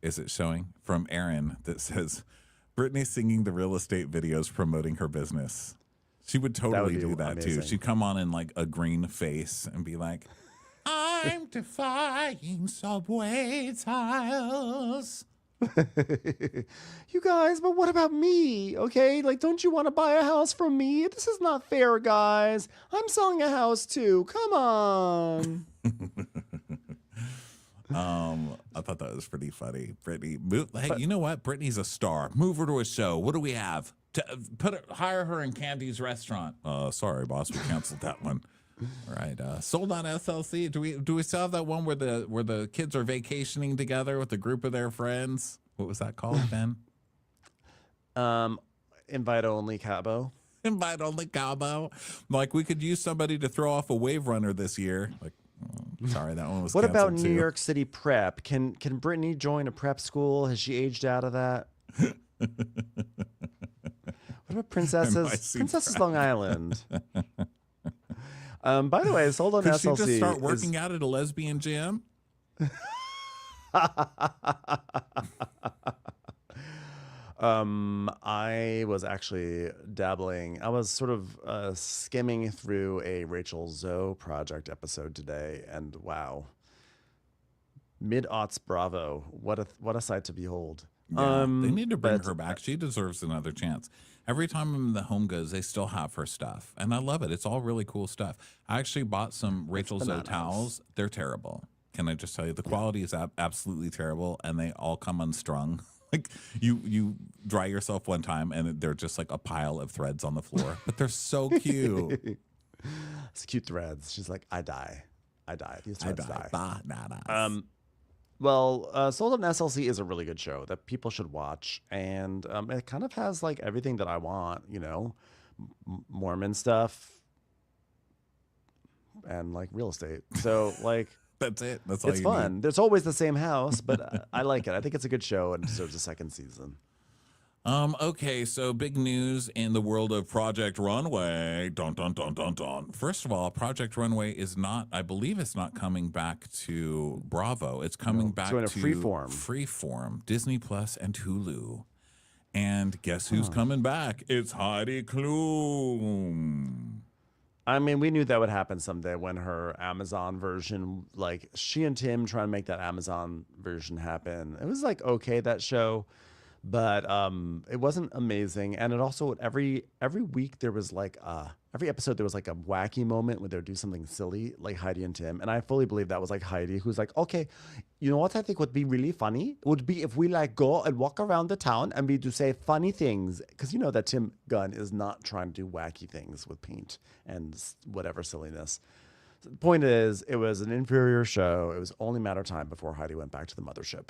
is it showing? From Aaron that says, Brittani singing the real estate videos promoting her business. She would totally do that amazing. Too. She'd come on in like a green face and be like, I'm defying subway tiles.
You guys, but what about me? Okay, like, don't you want to buy a house from me? This is not fair, guys. I'm selling a house too. Come on.
I thought that was pretty funny. Brittani, hey, you know what? Brittany's a star. Move her to a show. What do we have? Hire her in Candy's restaurant. Sorry, boss, we canceled that one. All right, sold on SLC. Do we still have that one where the kids are vacationing together with a group of their friends? What was that called, Ben?
Invite only Cabo.
Invite only Cabo. Like, we could use somebody to throw off a wave runner this year. Like, sorry, that one was.
What about
too.
New York City prep? Can Brittani join a prep school? Has she aged out of that? What about Princesses Long Island? By the way, sold on
Could
SLC.
She just start working out at a lesbian gym?
I was actually dabbling. I was sort of skimming through a Rachel Zoe project episode today, and wow, mid-aughts Bravo! What a sight to behold.
Yeah, they need to bring her back. She deserves another chance. Every time the home goes, they still have her stuff, and I love it. It's all really cool stuff. I actually bought some Rachel Zoe towels. They're terrible. Can I just tell you, the quality is absolutely terrible, and they all come unstrung. Like, you dry yourself one time, and they're just like a pile of threads on the floor. But they're so cute.
It's cute threads. She's like, I die. These threads die. Well, Sold on SLC is a really good show that people should watch, and it kind of has like everything that I want, you know, Mormon stuff and like real estate. So like,
That's it. That's all
It's
you
fun.
need.
There's always the same house, but I like it. I think it's a good show and deserves a second season.
Okay, so big news in the world of Project Runway. Dun, dun, dun, dun, dun. First of all, Project Runway is not, I believe it's not coming back to Bravo. It's coming back
so in a
to
Freeform.
Disney Plus and Hulu. And guess who's coming back? It's Heidi Klum.
I mean, we knew that would happen someday when her Amazon version, like she and Tim trying to make that Amazon version happen. It was like okay, that show, but it wasn't amazing. And it also every week there was like every episode there was like a wacky moment where they would do something silly, like Heidi and Tim. And I fully believe that was like Heidi, who's like, okay, you know what I think would be really funny would be if we like go and walk around the town and we do say funny things, because you know that Tim Gunn is not trying to do wacky things with paint and whatever silliness. So the point is, it was an inferior show. It was only a matter of time before Heidi went back to the mothership.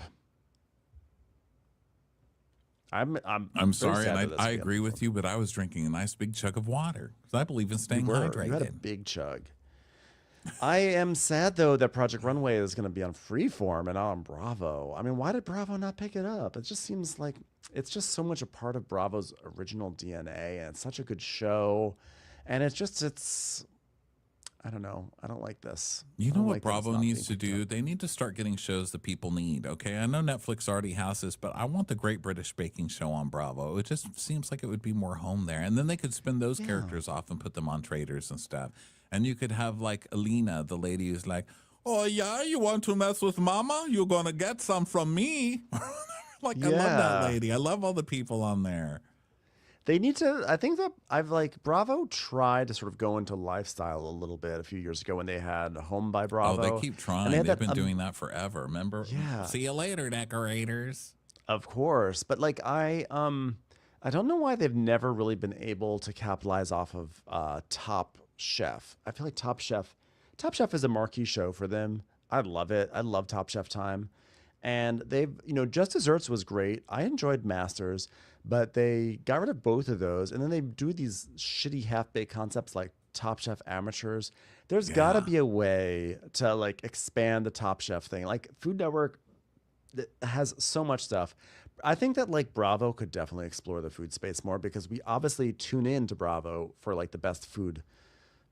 I'm
sorry, and I agree with you, but I was drinking a nice big chug of water because I believe in staying hydrated.
You had a big chug. I am sad though that Project Runway is going to be on Freeform and not on Bravo. I mean, why did Bravo not pick it up? It just seems like it's just so much a part of Bravo's original DNA, and it's such a good show. And it's I don't know. I don't like this.
You know what Bravo needs to do? They need to start getting shows that people need, okay? I know Netflix already has this, but I want the Great British Baking Show on Bravo. It just seems like it would be more home there. And then they could spin those characters off and put them on Traders and stuff. And you could have, like, Alina, the lady who's like, oh, yeah, you want to mess with Mama? You're going to get some from me. I love that lady. I love all the people on there.
They need to, I think that Bravo tried to sort of go into lifestyle a little bit a few years ago when they had Home by Bravo.
Oh, they keep trying. They've been doing that forever. Remember?
Yeah.
See you later, decorators.
Of course. But like, I don't know why they've never really been able to capitalize off of Top Chef. I feel like Top Chef is a marquee show for them. I love it. I love Top Chef time. And they've, Just Desserts was great. I enjoyed Masters, but they got rid of both of those. And then they do these shitty half-baked concepts like Top Chef Amateurs. There's got to be a way to like expand the Top Chef thing. Like Food Network has so much stuff. I think that like Bravo could definitely explore the food space more, because we obviously tune in to Bravo for like the best food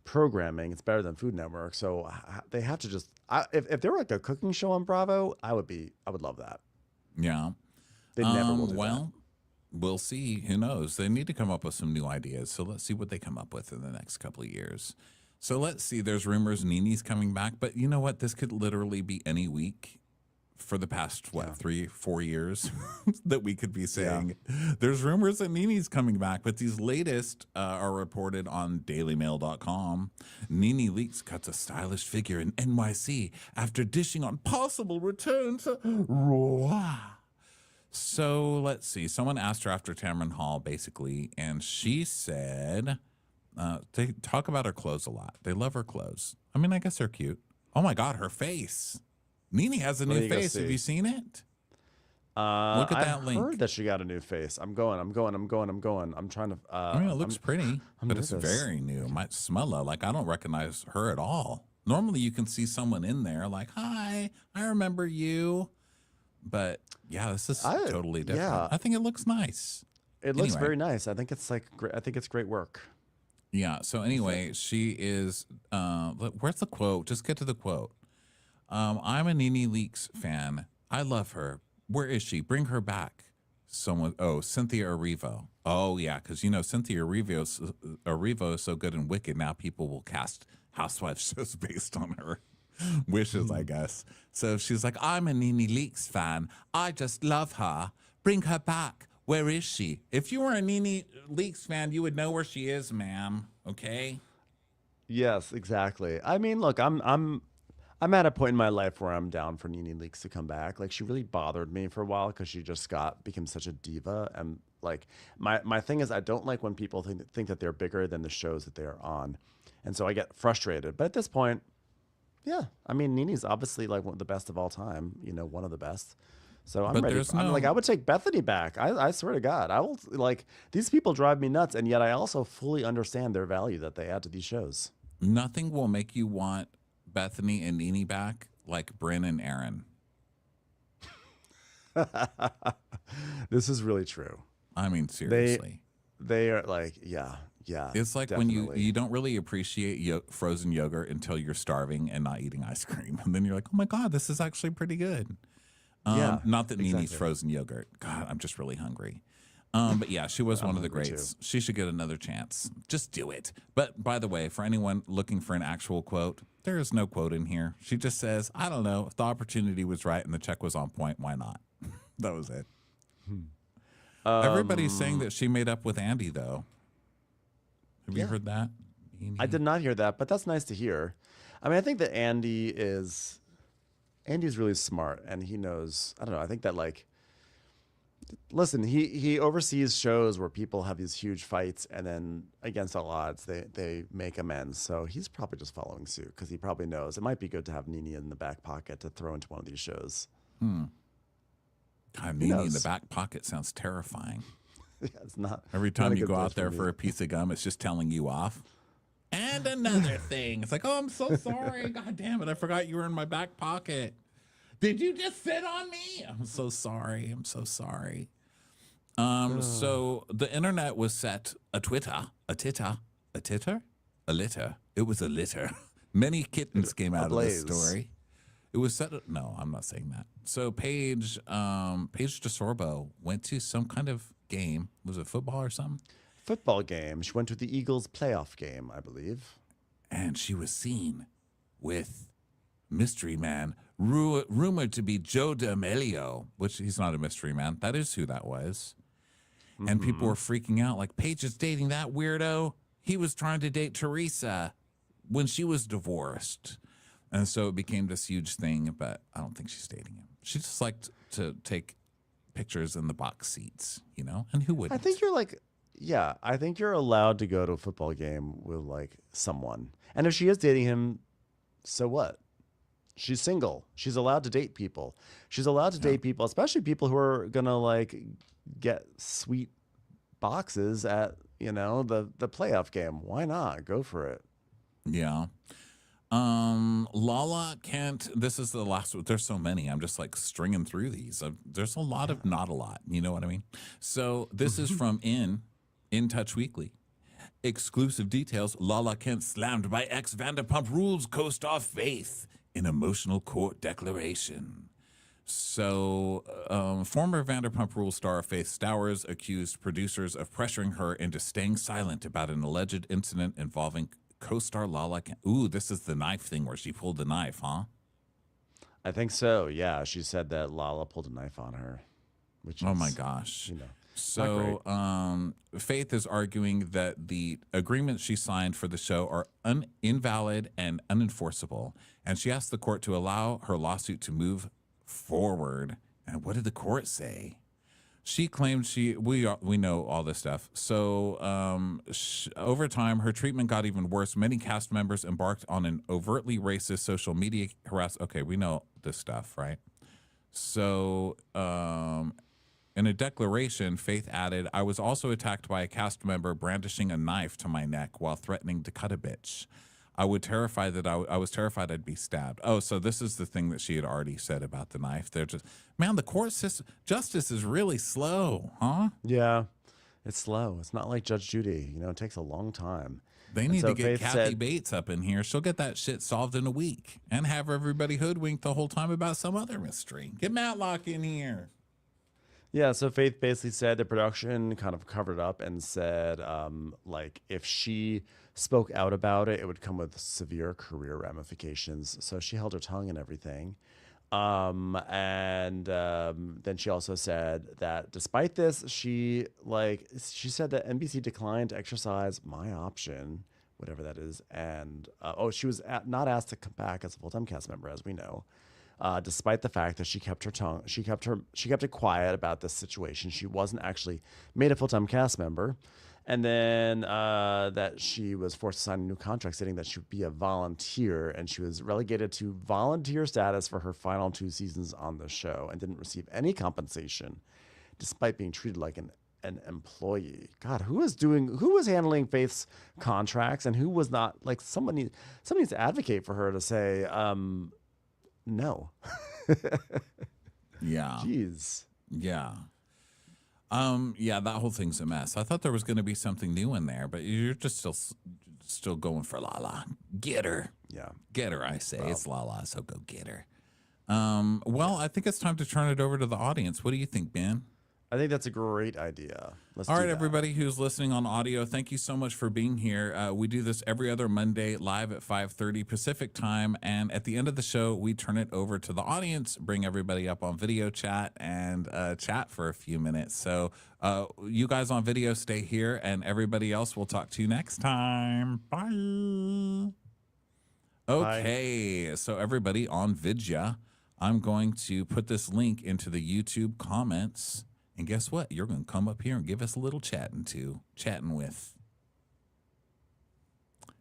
programming. It's better than Food Network, so they have to just if there were like a cooking show on Bravo, I would love that.
Yeah,
they never will do that.
We'll see. Who knows? They need to come up with some new ideas, so let's see what they come up with in the next couple of years. So let's see. There's rumors Nene's coming back, but you know what? This could literally be any week for the past 3-4 years that we could be saying there's rumors that Nene's coming back, but these latest are reported on dailymail.com. Nene Leakes cuts a stylish figure in NYC after dishing on possible return to Raw. So let's see. Someone asked her after Tamron Hall, basically, and she said they talk about her clothes a lot. They love her clothes. I mean, I guess they're cute. Oh my God, her face. Nene has a new face. Have you seen it? Look at that link.
I heard that she got a new face. I'm going. I'm trying to.
I mean, it looks pretty, but it's very new. It might smell like I don't recognize her at all. Normally, you can see someone in there like, "Hi, I remember you," but yeah, this is totally different. Yeah. I think it looks nice.
It looks very nice. I think it's like I think it's great work.
Yeah. So anyway, she is. Where's the quote? Just get to the quote. I'm a Nene Leakes fan. I love her. Where is she? Bring her back. Cynthia Erivo. Oh, yeah, because, Cynthia Erivo is so good in Wicked, now people will cast housewives shows based on her wishes, I guess. So she's like, I'm a Nene Leakes fan. I just love her. Bring her back. Where is she? If you were a Nene Leakes fan, you would know where she is, ma'am. Okay?
Yes, exactly. I mean, look, I'm at a point in my life where I'm down for Nene Leakes to come back. Like, she really bothered me for a while because she just became such a diva. And like, my thing is, I don't like when people think that they're bigger than the shows that they're on. And so I get frustrated. But at this point, yeah, I mean, Nene's obviously like one of the best of all time, one of the best. So I'm ready. I would take Bethany back. I swear to God, I will. Like, these people drive me nuts. And yet I also fully understand their value that they add to these shows.
Nothing will make you want Bethany and Nene back like Bryn and Aaron.
This is really true.
I mean, seriously.
They are like, yeah.
It's like
definitely.
when you don't really appreciate frozen yogurt until you're starving and not eating ice cream. And then you're like, oh my God, this is actually pretty good.
Yeah,
not that Nene's
exactly.
frozen yogurt. God, I'm just really hungry. But yeah, she was one of the
hungry
greats. She should get another chance. Just do it. But by the way, for anyone looking for an actual quote, there is no quote in here. She just says, I don't know, if the opportunity was right and the check was on point, why not? That was it. Everybody's saying that she made up with Andy, though. Have you heard that?
I did not hear that, but that's nice to hear. I mean, I think that Andy's really smart, and he knows. I don't know. I think that like, listen, he oversees shows where people have these huge fights, and then against all odds, they make amends. So he's probably just following suit because he probably knows it might be good to have Nene in the back pocket to throw into one of these shows.
God, Nene in the back pocket sounds terrifying.
Yeah, it's not.
Every
not
time
a
you
good
go
place
out there for a piece of gum, it's just telling you off. And another thing. It's like, oh, I'm so sorry. God damn it. I forgot you were in my back pocket. Did you just sit on me? I'm so sorry. I'm so sorry. So the internet was set a litter. It was a litter. Many kittens came out of this story. It was set. No, I'm not saying that. So Paige DeSorbo went to some kind of game. Was it football or something?
Football game. She went to the Eagles playoff game, I believe.
And she was seen with mystery man, rumored to be Joe D'Amelio, which he's not a mystery man. That is who that was. And people were freaking out like, Paige is dating that weirdo. He was trying to date Teresa when she was divorced. And so it became this huge thing, but I don't think she's dating him. She just liked to take pictures in the box seats, you know? And who wouldn't?
I think you're like, yeah, I think you're allowed to go to a football game with like someone. And if she is dating him, so what? She's single. She's allowed to date people. She's allowed to date people, especially people who are going to like get sweet boxes at, you know, the playoff game. Why not? Go for it.
Yeah. Lala can't, this is the last one. There's so many. I'm just like stringing through these. There's a lot of not a lot. You know what I mean? So this is from In Touch Weekly. Exclusive details. Lala Kent slammed by ex-Vanderpump Rules co-star Faith in emotional court declaration. So former Vanderpump Rules star Faith Stowers accused producers of pressuring her into staying silent about an alleged incident involving co-star Lala. Ooh, this is the knife thing where she pulled the knife, huh?
I think so. Yeah, she said that Lala pulled a knife on her. Which
oh
is,
my gosh.
You know,
so Faith is arguing that the agreements she signed for the show are invalid and unenforceable, and she asked the court to allow her lawsuit to move forward. And what did the court say? She claimed we know all this stuff. So over time, her treatment got even worse. Many cast members embarked on an overtly racist social media harassment. Okay, we know this stuff, right? So in a declaration, Faith added, I was also attacked by a cast member brandishing a knife to my neck while threatening to cut a bitch. I was terrified I'd be stabbed. Oh, so this is the thing that she had already said about the knife. They're just, man, the court system, justice is really slow, huh?
Yeah, it's slow. It's not like Judge Judy. You know, it takes a long time.
They need to get Kathy Bates up in here. She'll get that shit solved in a week and have everybody hoodwinked the whole time about some other mystery. Get Matlock in here.
Yeah, so Faith basically said the production kind of covered up and said, like, if she spoke out about it, it would come with severe career ramifications. So she held her tongue and everything. Then she also said that despite this, she said that NBC declined to exercise my option, whatever that is. And, she was not asked to come back as a full-time cast member, as we know. Despite the fact that she kept her tongue, she kept it quiet about this situation. She wasn't actually made a full-time cast member. And then that she was forced to sign a new contract stating that she would be a volunteer, and she was relegated to volunteer status for her final 2 seasons on the show and didn't receive any compensation despite being treated like an employee. God, who was handling Faith's contracts and who was not? Like, somebody needs to advocate for her to say, no.
Yeah.
Jeez.
Yeah. Yeah, that whole thing's a mess. I thought there was going to be something new in there, but you're just still going for Lala. Get her.
Yeah.
Get her, I say. It's Lala, so go get her. Well, I think it's time to turn it over to the audience. What do you think, Ben?
I think that's a great idea. Let's
All
do
right,
that.
everybody who's listening on audio, thank you so much for being here. We do this every other Monday live at 5:30 Pacific time. And at the end of the show, we turn it over to the audience, bring everybody up on video chat and chat for a few minutes. So you guys on video stay here, and everybody else, we'll talk to you next time. Bye. Okay, so everybody on Vidya, I'm going to put this link into the YouTube comments. And guess what? You're going to come up here and give us a little chatting with.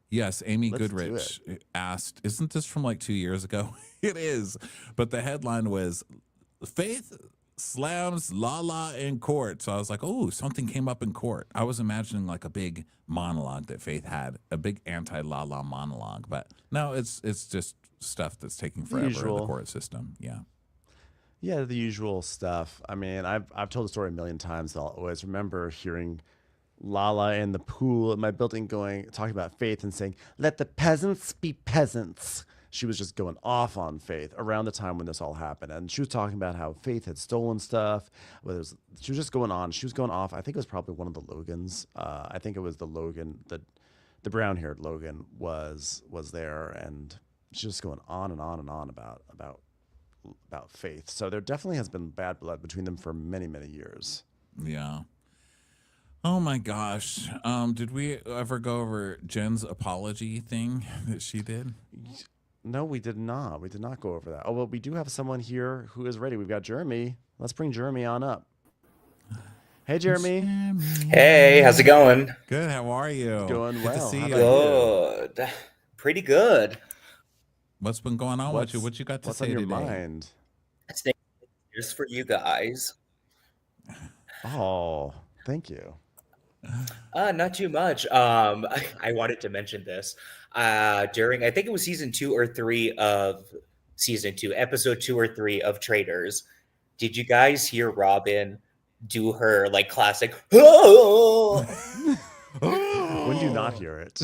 Yes, Amy Goodrich asked, isn't this from like 2 years ago? It is. But the headline was, Faith slams Lala in court. So I was like, oh, something came up in court. I was imagining like a big monologue that Faith had, a big anti-Lala monologue. But no, it's just stuff that's taking forever in the court system. Yeah.
Yeah, the usual stuff. I mean, I've told the story a million times. I'll always remember hearing Lala in the pool at my building talking about Faith and saying, "Let the peasants be peasants." She was just going off on Faith around the time when this all happened. And she was talking about how Faith had stolen stuff. She was just going on. She was going off. I think it was probably one of the Logans. I think it was the Logan, the brown-haired Logan was there. And she was just going on and on and on about Faith. So there definitely has been bad blood between them for many, many years.
Yeah. Oh my gosh. Did we ever go over Jen's apology thing that she did?
No, we did not. We did not go over that. Oh, well, we do have someone here who is ready. We've got Jeremy. Let's bring Jeremy on up. Hey, Jeremy.
Hey, how's it going?
Good. How are you?
Going well.
Good to see you.
Good. Pretty good.
What's been going on with you? What you got to say today?
What's on your mind?
Here's for you guys.
Oh, thank you.
Not too much. I wanted to mention this. During, I think it was season 2 or 3 of season 2, episode 2 or 3 of Traders. Did you guys hear Robin do her like classic? Oh!
When do you not hear it?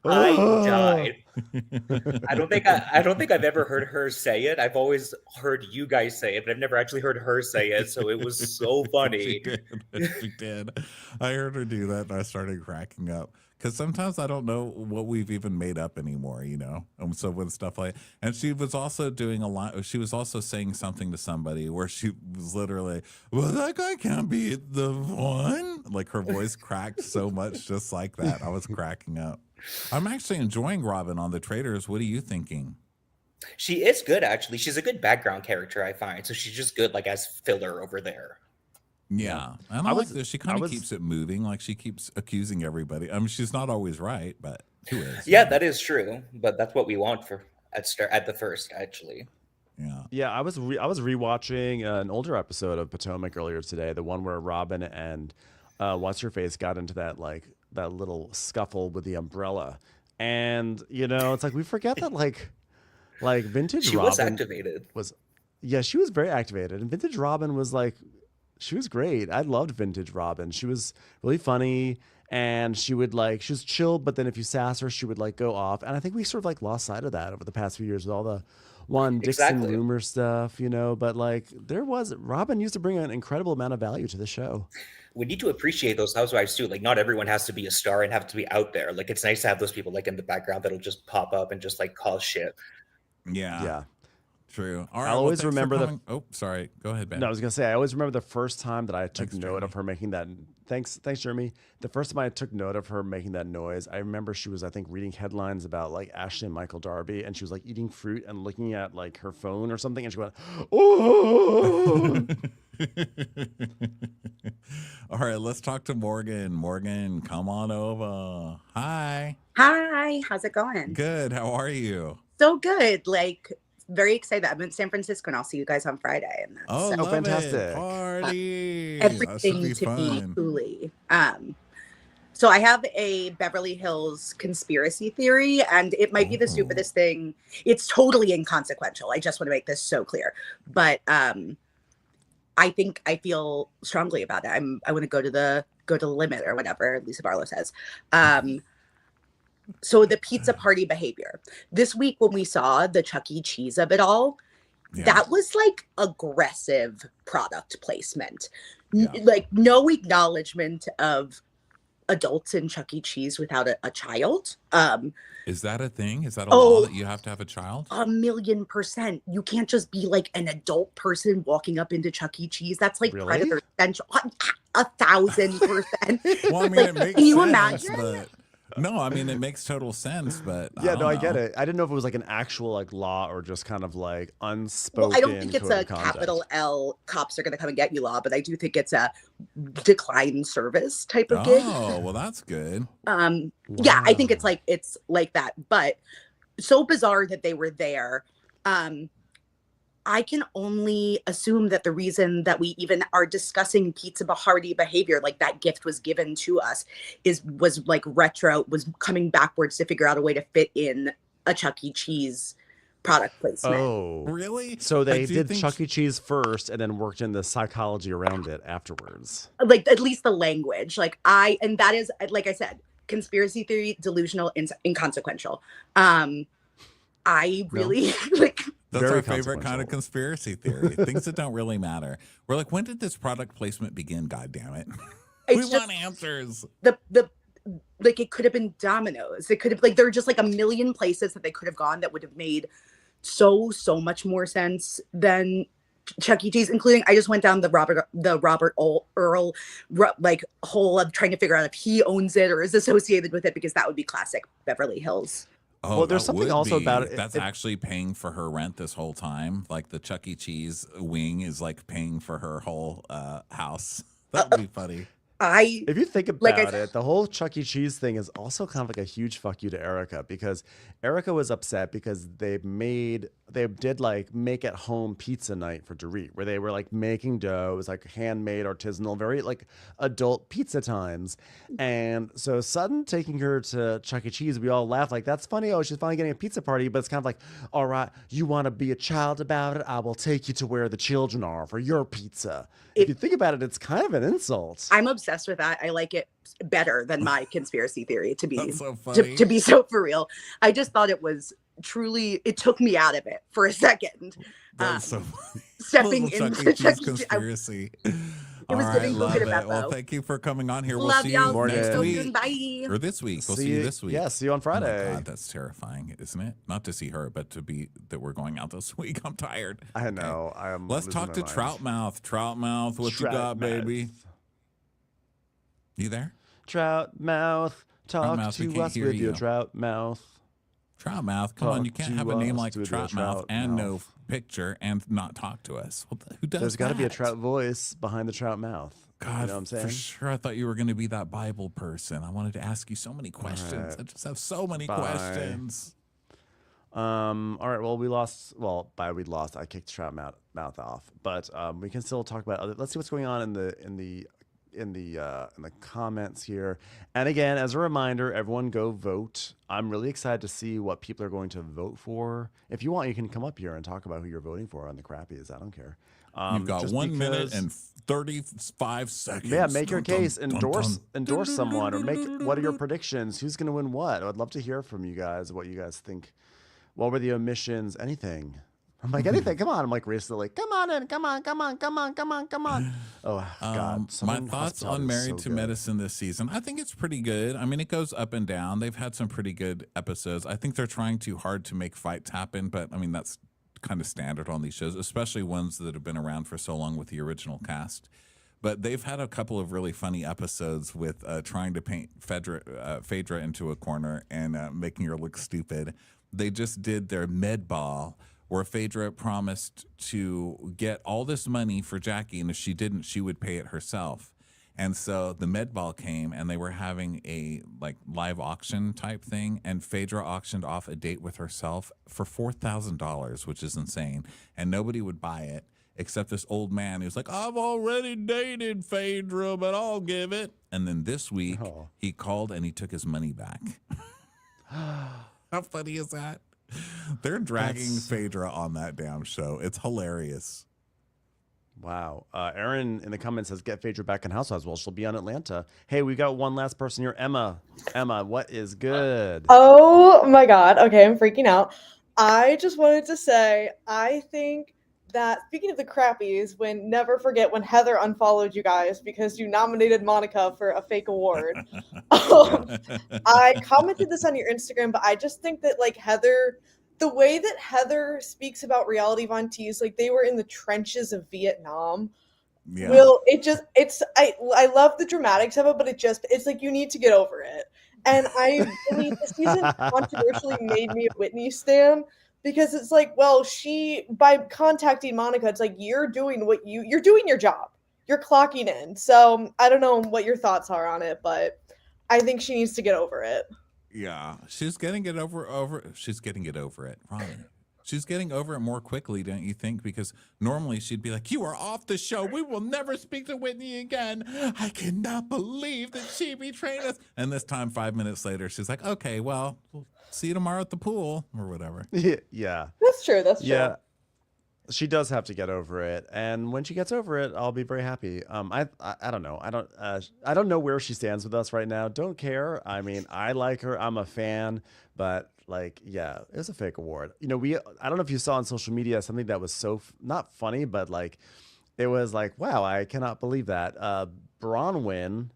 I died. I don't think I've ever heard her say it. I've always heard you guys say it, but I've never actually heard her say it. So it was so funny.
She did. I heard her do that, and I started cracking up. Because sometimes I don't know what we've even made up anymore, you know? So when stuff like, and she was also doing a lot, she was also saying something to somebody where she was literally, well, that guy can't be the one. Like her voice cracked so much just like that. I was cracking up. I'm actually enjoying Robin on the Traders. What are you thinking?
She is good, actually. She's a good background character, I find. So she's just good, like, as filler over there.
Yeah, and I like this. She kind of keeps it moving. Like she keeps accusing everybody. I mean, she's not always right, but who is?
Yeah, that is true. But that's what we want for at the first, actually.
Yeah. I was rewatching an older episode of Potomac earlier today, the one where Robin and what's her face got into that little scuffle with the umbrella, and you know, it's like we forget that like vintage
she
Robin
was activated.
She was very activated, and vintage Robin was like. She was great. I loved vintage Robin. She was really funny, and she was chill, but then if you sass her, she would like go off. And I think we sort of like lost sight of that over the past few years with all the Juan Dixon rumor stuff, you know, but like Robin used to bring an incredible amount of value to the show.
We need to appreciate those housewives too. Like not everyone has to be a star and have to be out there. Like it's nice to have those people like in the background that'll just pop up and just like cause shit.
Yeah. True. All right,
I'll always remember
Oh, sorry. Go ahead, Ben.
No, I was gonna say I always remember the first time that I took note of her making that. Thanks, Jeremy. The first time I took note of her making that noise, I remember she was, I think, reading headlines about like Ashley and Michael Darby, and she was like eating fruit and looking at like her phone or something, and she went, "Oh."
All right, let's talk to Morgan. Morgan, come on over. Hi.
Hi. How's it going?
Good. How are you?
So good. Like. Very excited. I'm in San Francisco and I'll see you guys on Friday. And that's
fantastic.
Party.
Everything
be
to
fun.
be truly. So I have a Beverly Hills conspiracy theory, and it might be the stupidest thing. It's totally inconsequential. I just want to make this so clear. But I feel strongly about it. I want to go to the limit or whatever Lisa Barlow says. So the pizza party behavior. This week when we saw the Chuck E. Cheese of it all, that was like aggressive product placement. Like no acknowledgement of adults in Chuck E. Cheese without a child.
Is that a thing? Is that a law that you have to have a child?
1,000,000%. You can't just be like an adult person walking up into Chuck E. Cheese. That's like predator central. 1,000%.
Well, I mean, it makes
Can you
sense,
imagine?
but no, I mean, it makes total sense, but
I get it. I didn't know if it was like an actual like law or just kind of like unspoken.
Well, I don't think it's a capital L cops are going to come and get you law, but I do think it's a decline service type of gig.
Oh, well, that's good.
Yeah, I think it's like that, but so bizarre that they were there. I can only assume that the reason that we even are discussing pizza party behavior, like that gift was given to us, was coming backwards to figure out a way to fit in a Chuck E. Cheese product placement.
Oh,
really?
So they did Chuck E. Cheese first and then worked in the psychology around it afterwards.
Like at least the language, and that is, like I said, conspiracy theory, delusional, inconsequential. I really like.
That's our favorite kind of conspiracy theory. Things that don't really matter. We're like, when did this product placement begin? God damn it! We want answers.
Like it could have been Domino's. It could have there are just like a million places that they could have gone that would have made so much more sense than Chuck E. Cheese, including I just went down the Robert Earl hole of trying to figure out if he owns it or is associated with it, because that would be classic Beverly Hills.
Oh,
well, there's something also about it.
That's actually paying for her rent this whole time. Like the Chuck E. Cheese wing is like paying for her whole house. That would be funny.
If you think about it, the whole Chuck E. Cheese thing is also kind of like a huge fuck you to Erica, because Erica was upset because they did like make at home pizza night for Dorit, where they were like making dough. It was like handmade, artisanal, very like adult pizza times. And so Sutton taking her to Chuck E. Cheese, we all laughed like, that's funny. Oh, she's finally getting a pizza party. But it's kind of like, all right, you want to be a child about it? I will take you to where the children are for your pizza. If you think about it, it's kind of an insult.
I'm obsessed with that. I like it better than my conspiracy theory, to be
so funny.
To be so for real. I just thought it was truly, it took me out of it for a second.
That's so funny.
Stepping into
Chuck E. Cheese conspiracy.
It was giving
love
good
it. Well, thank you for coming on here. We'll
Love
see
y'all.
you next week.
Bye.
Or this week. We'll see you this week.
Yeah, see you on Friday.
Oh my God, that's terrifying, isn't it? Not to see her, but that we're going out this week. I'm tired.
I know. Okay.
Let's talk to Troutmouth. Troutmouth, what you got, baby? You there?
Troutmouth, talk
Troutmouth,
to us with your Troutmouth.
Troutmouth, come on, you can't have a name like Troutmouth and no picture and not talk to us. Who does
There's got to be a trout voice behind the trout mouth.
God,
you know what I'm saying?
For sure, I thought you were going to be that Bible person. I wanted to ask you so many questions.
Right.
I just have so many questions.
All right. Well, we lost. Well, we lost. I kicked trout mouth off, but we can still talk about other. Let's see what's going on in the comments here. And again, as a reminder, everyone go vote. I'm really excited to see what people are going to vote for. If you want, you can come up here and talk about who you're voting for on the Crappies. I don't care.
You've got 1 minute and 35 seconds.
Yeah, make your case. Endorse someone, or what are your predictions? Who's going to win what? I'd love to hear from you guys. What you guys think? What were the omissions? Anything? I'm like, anything. Come on. I'm like, recently, come on in. Come on. Oh, God.
My thoughts on Married to Medicine this season. I think it's pretty good. I mean, it goes up and down. They've had some pretty good episodes. I think they're trying too hard to make fights happen, but I mean, that's kind of standard on these shows, especially ones that have been around for so long with the original cast. But they've had a couple of really funny episodes with trying to paint Phaedra into a corner and making her look stupid. They just did their med ball, where Phaedra promised to get all this money for Jackie, and if she didn't, she would pay it herself. And so the med ball came, and they were having a live auction type thing, and Phaedra auctioned off a date with herself for $4,000, which is insane, and nobody would buy it. except this old man who's like, I've already dated Phaedra, but I'll give it. And then this week, he called and he took his money back. How funny is that? They're dragging Phaedra on that damn show. It's hilarious.
Wow. Aaron in the comments says, get Phaedra back in Housewives. Well, she'll be on Atlanta. Hey, we got one last person here. Emma. Emma, what is good?
Oh my God. Okay, I'm freaking out. I just wanted to say, I think that speaking of the crappies, never forget when Heather unfollowed you guys because you nominated Monica for a fake award. I commented this on your Instagram, but I just think that like Heather, the way that Heather speaks about reality vantees, like they were in the trenches of Vietnam. Yeah. I love the dramatics of it, but it's like you need to get over it. And this season controversially made me a Whitney stan because it's like, well, by contacting Monica, it's like you're doing you're doing your job. You're clocking in. So I don't know what your thoughts are on it, but I think she needs to get over it.
Yeah, she's getting it over. She's getting it over it, Ronnie. She's getting over it more quickly, don't you think? Because normally she'd be like, you are off the show. We will never speak to Whitney again. I cannot believe that she betrayed us. And this time, 5 minutes later, she's like, okay, well, we'll see you tomorrow at the pool or whatever.
Yeah.
That's true.
Yeah. She does have to get over it, and when she gets over it, I'll be very happy. I don't know. I don't know where she stands with us right now. Don't care. I mean, I like her. I'm a fan, but like, yeah, it was a fake award. You know, I don't know if you saw on social media something that was so not funny, but like, it was like, wow, I cannot believe that. Bronwyn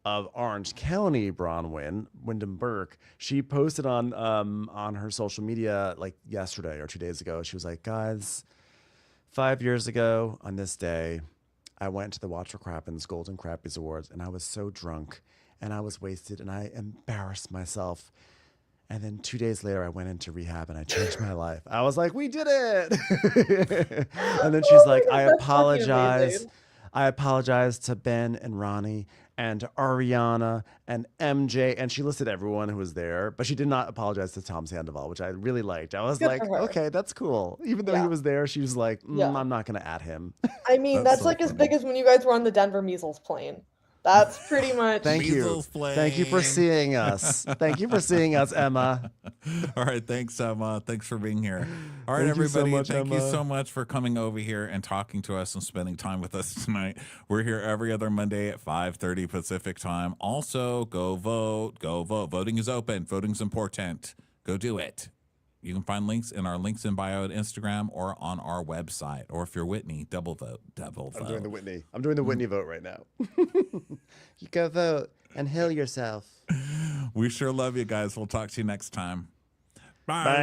of Orange County, Wyndham Burke, she posted on her social media like yesterday or 2 days ago. She was like, guys, 5 years ago on this day, I went to the Watch for Crappens Golden Crappies Awards, and I was so drunk, and I was wasted, and I embarrassed myself. And then 2 days later, I went into rehab, and I changed my life. I was like, we did it! And then she's like, I apologize. I apologize to Ben and Ronnie and to Ariana and MJ. And she listed everyone who was there, but she did not apologize to Tom Sandoval, which I really liked. I was like, okay, that's cool. Even though he was there, she was like, I'm not going to add him.
I mean, that's so like funny. As big as when you guys were on the Denver measles plane. That's pretty much.
Thank you. Thank you for seeing us. Thank you for seeing us, Emma.
All right. Thanks, Emma. Thanks for being here. All right, everybody. Thank you so much for coming over here and talking to us and spending time with us tonight. We're here every other Monday at 5:30 Pacific time. Also, go vote. Go vote. Voting is open. Voting's important. Go do it. You can find links in our links in bio at Instagram or on our website. Or if you're Whitney, double vote.
I'm doing the Whitney. I'm doing the Whitney vote right now. You go vote and heal yourself.
We sure love you guys. We'll talk to you next time. Bye.
Bye.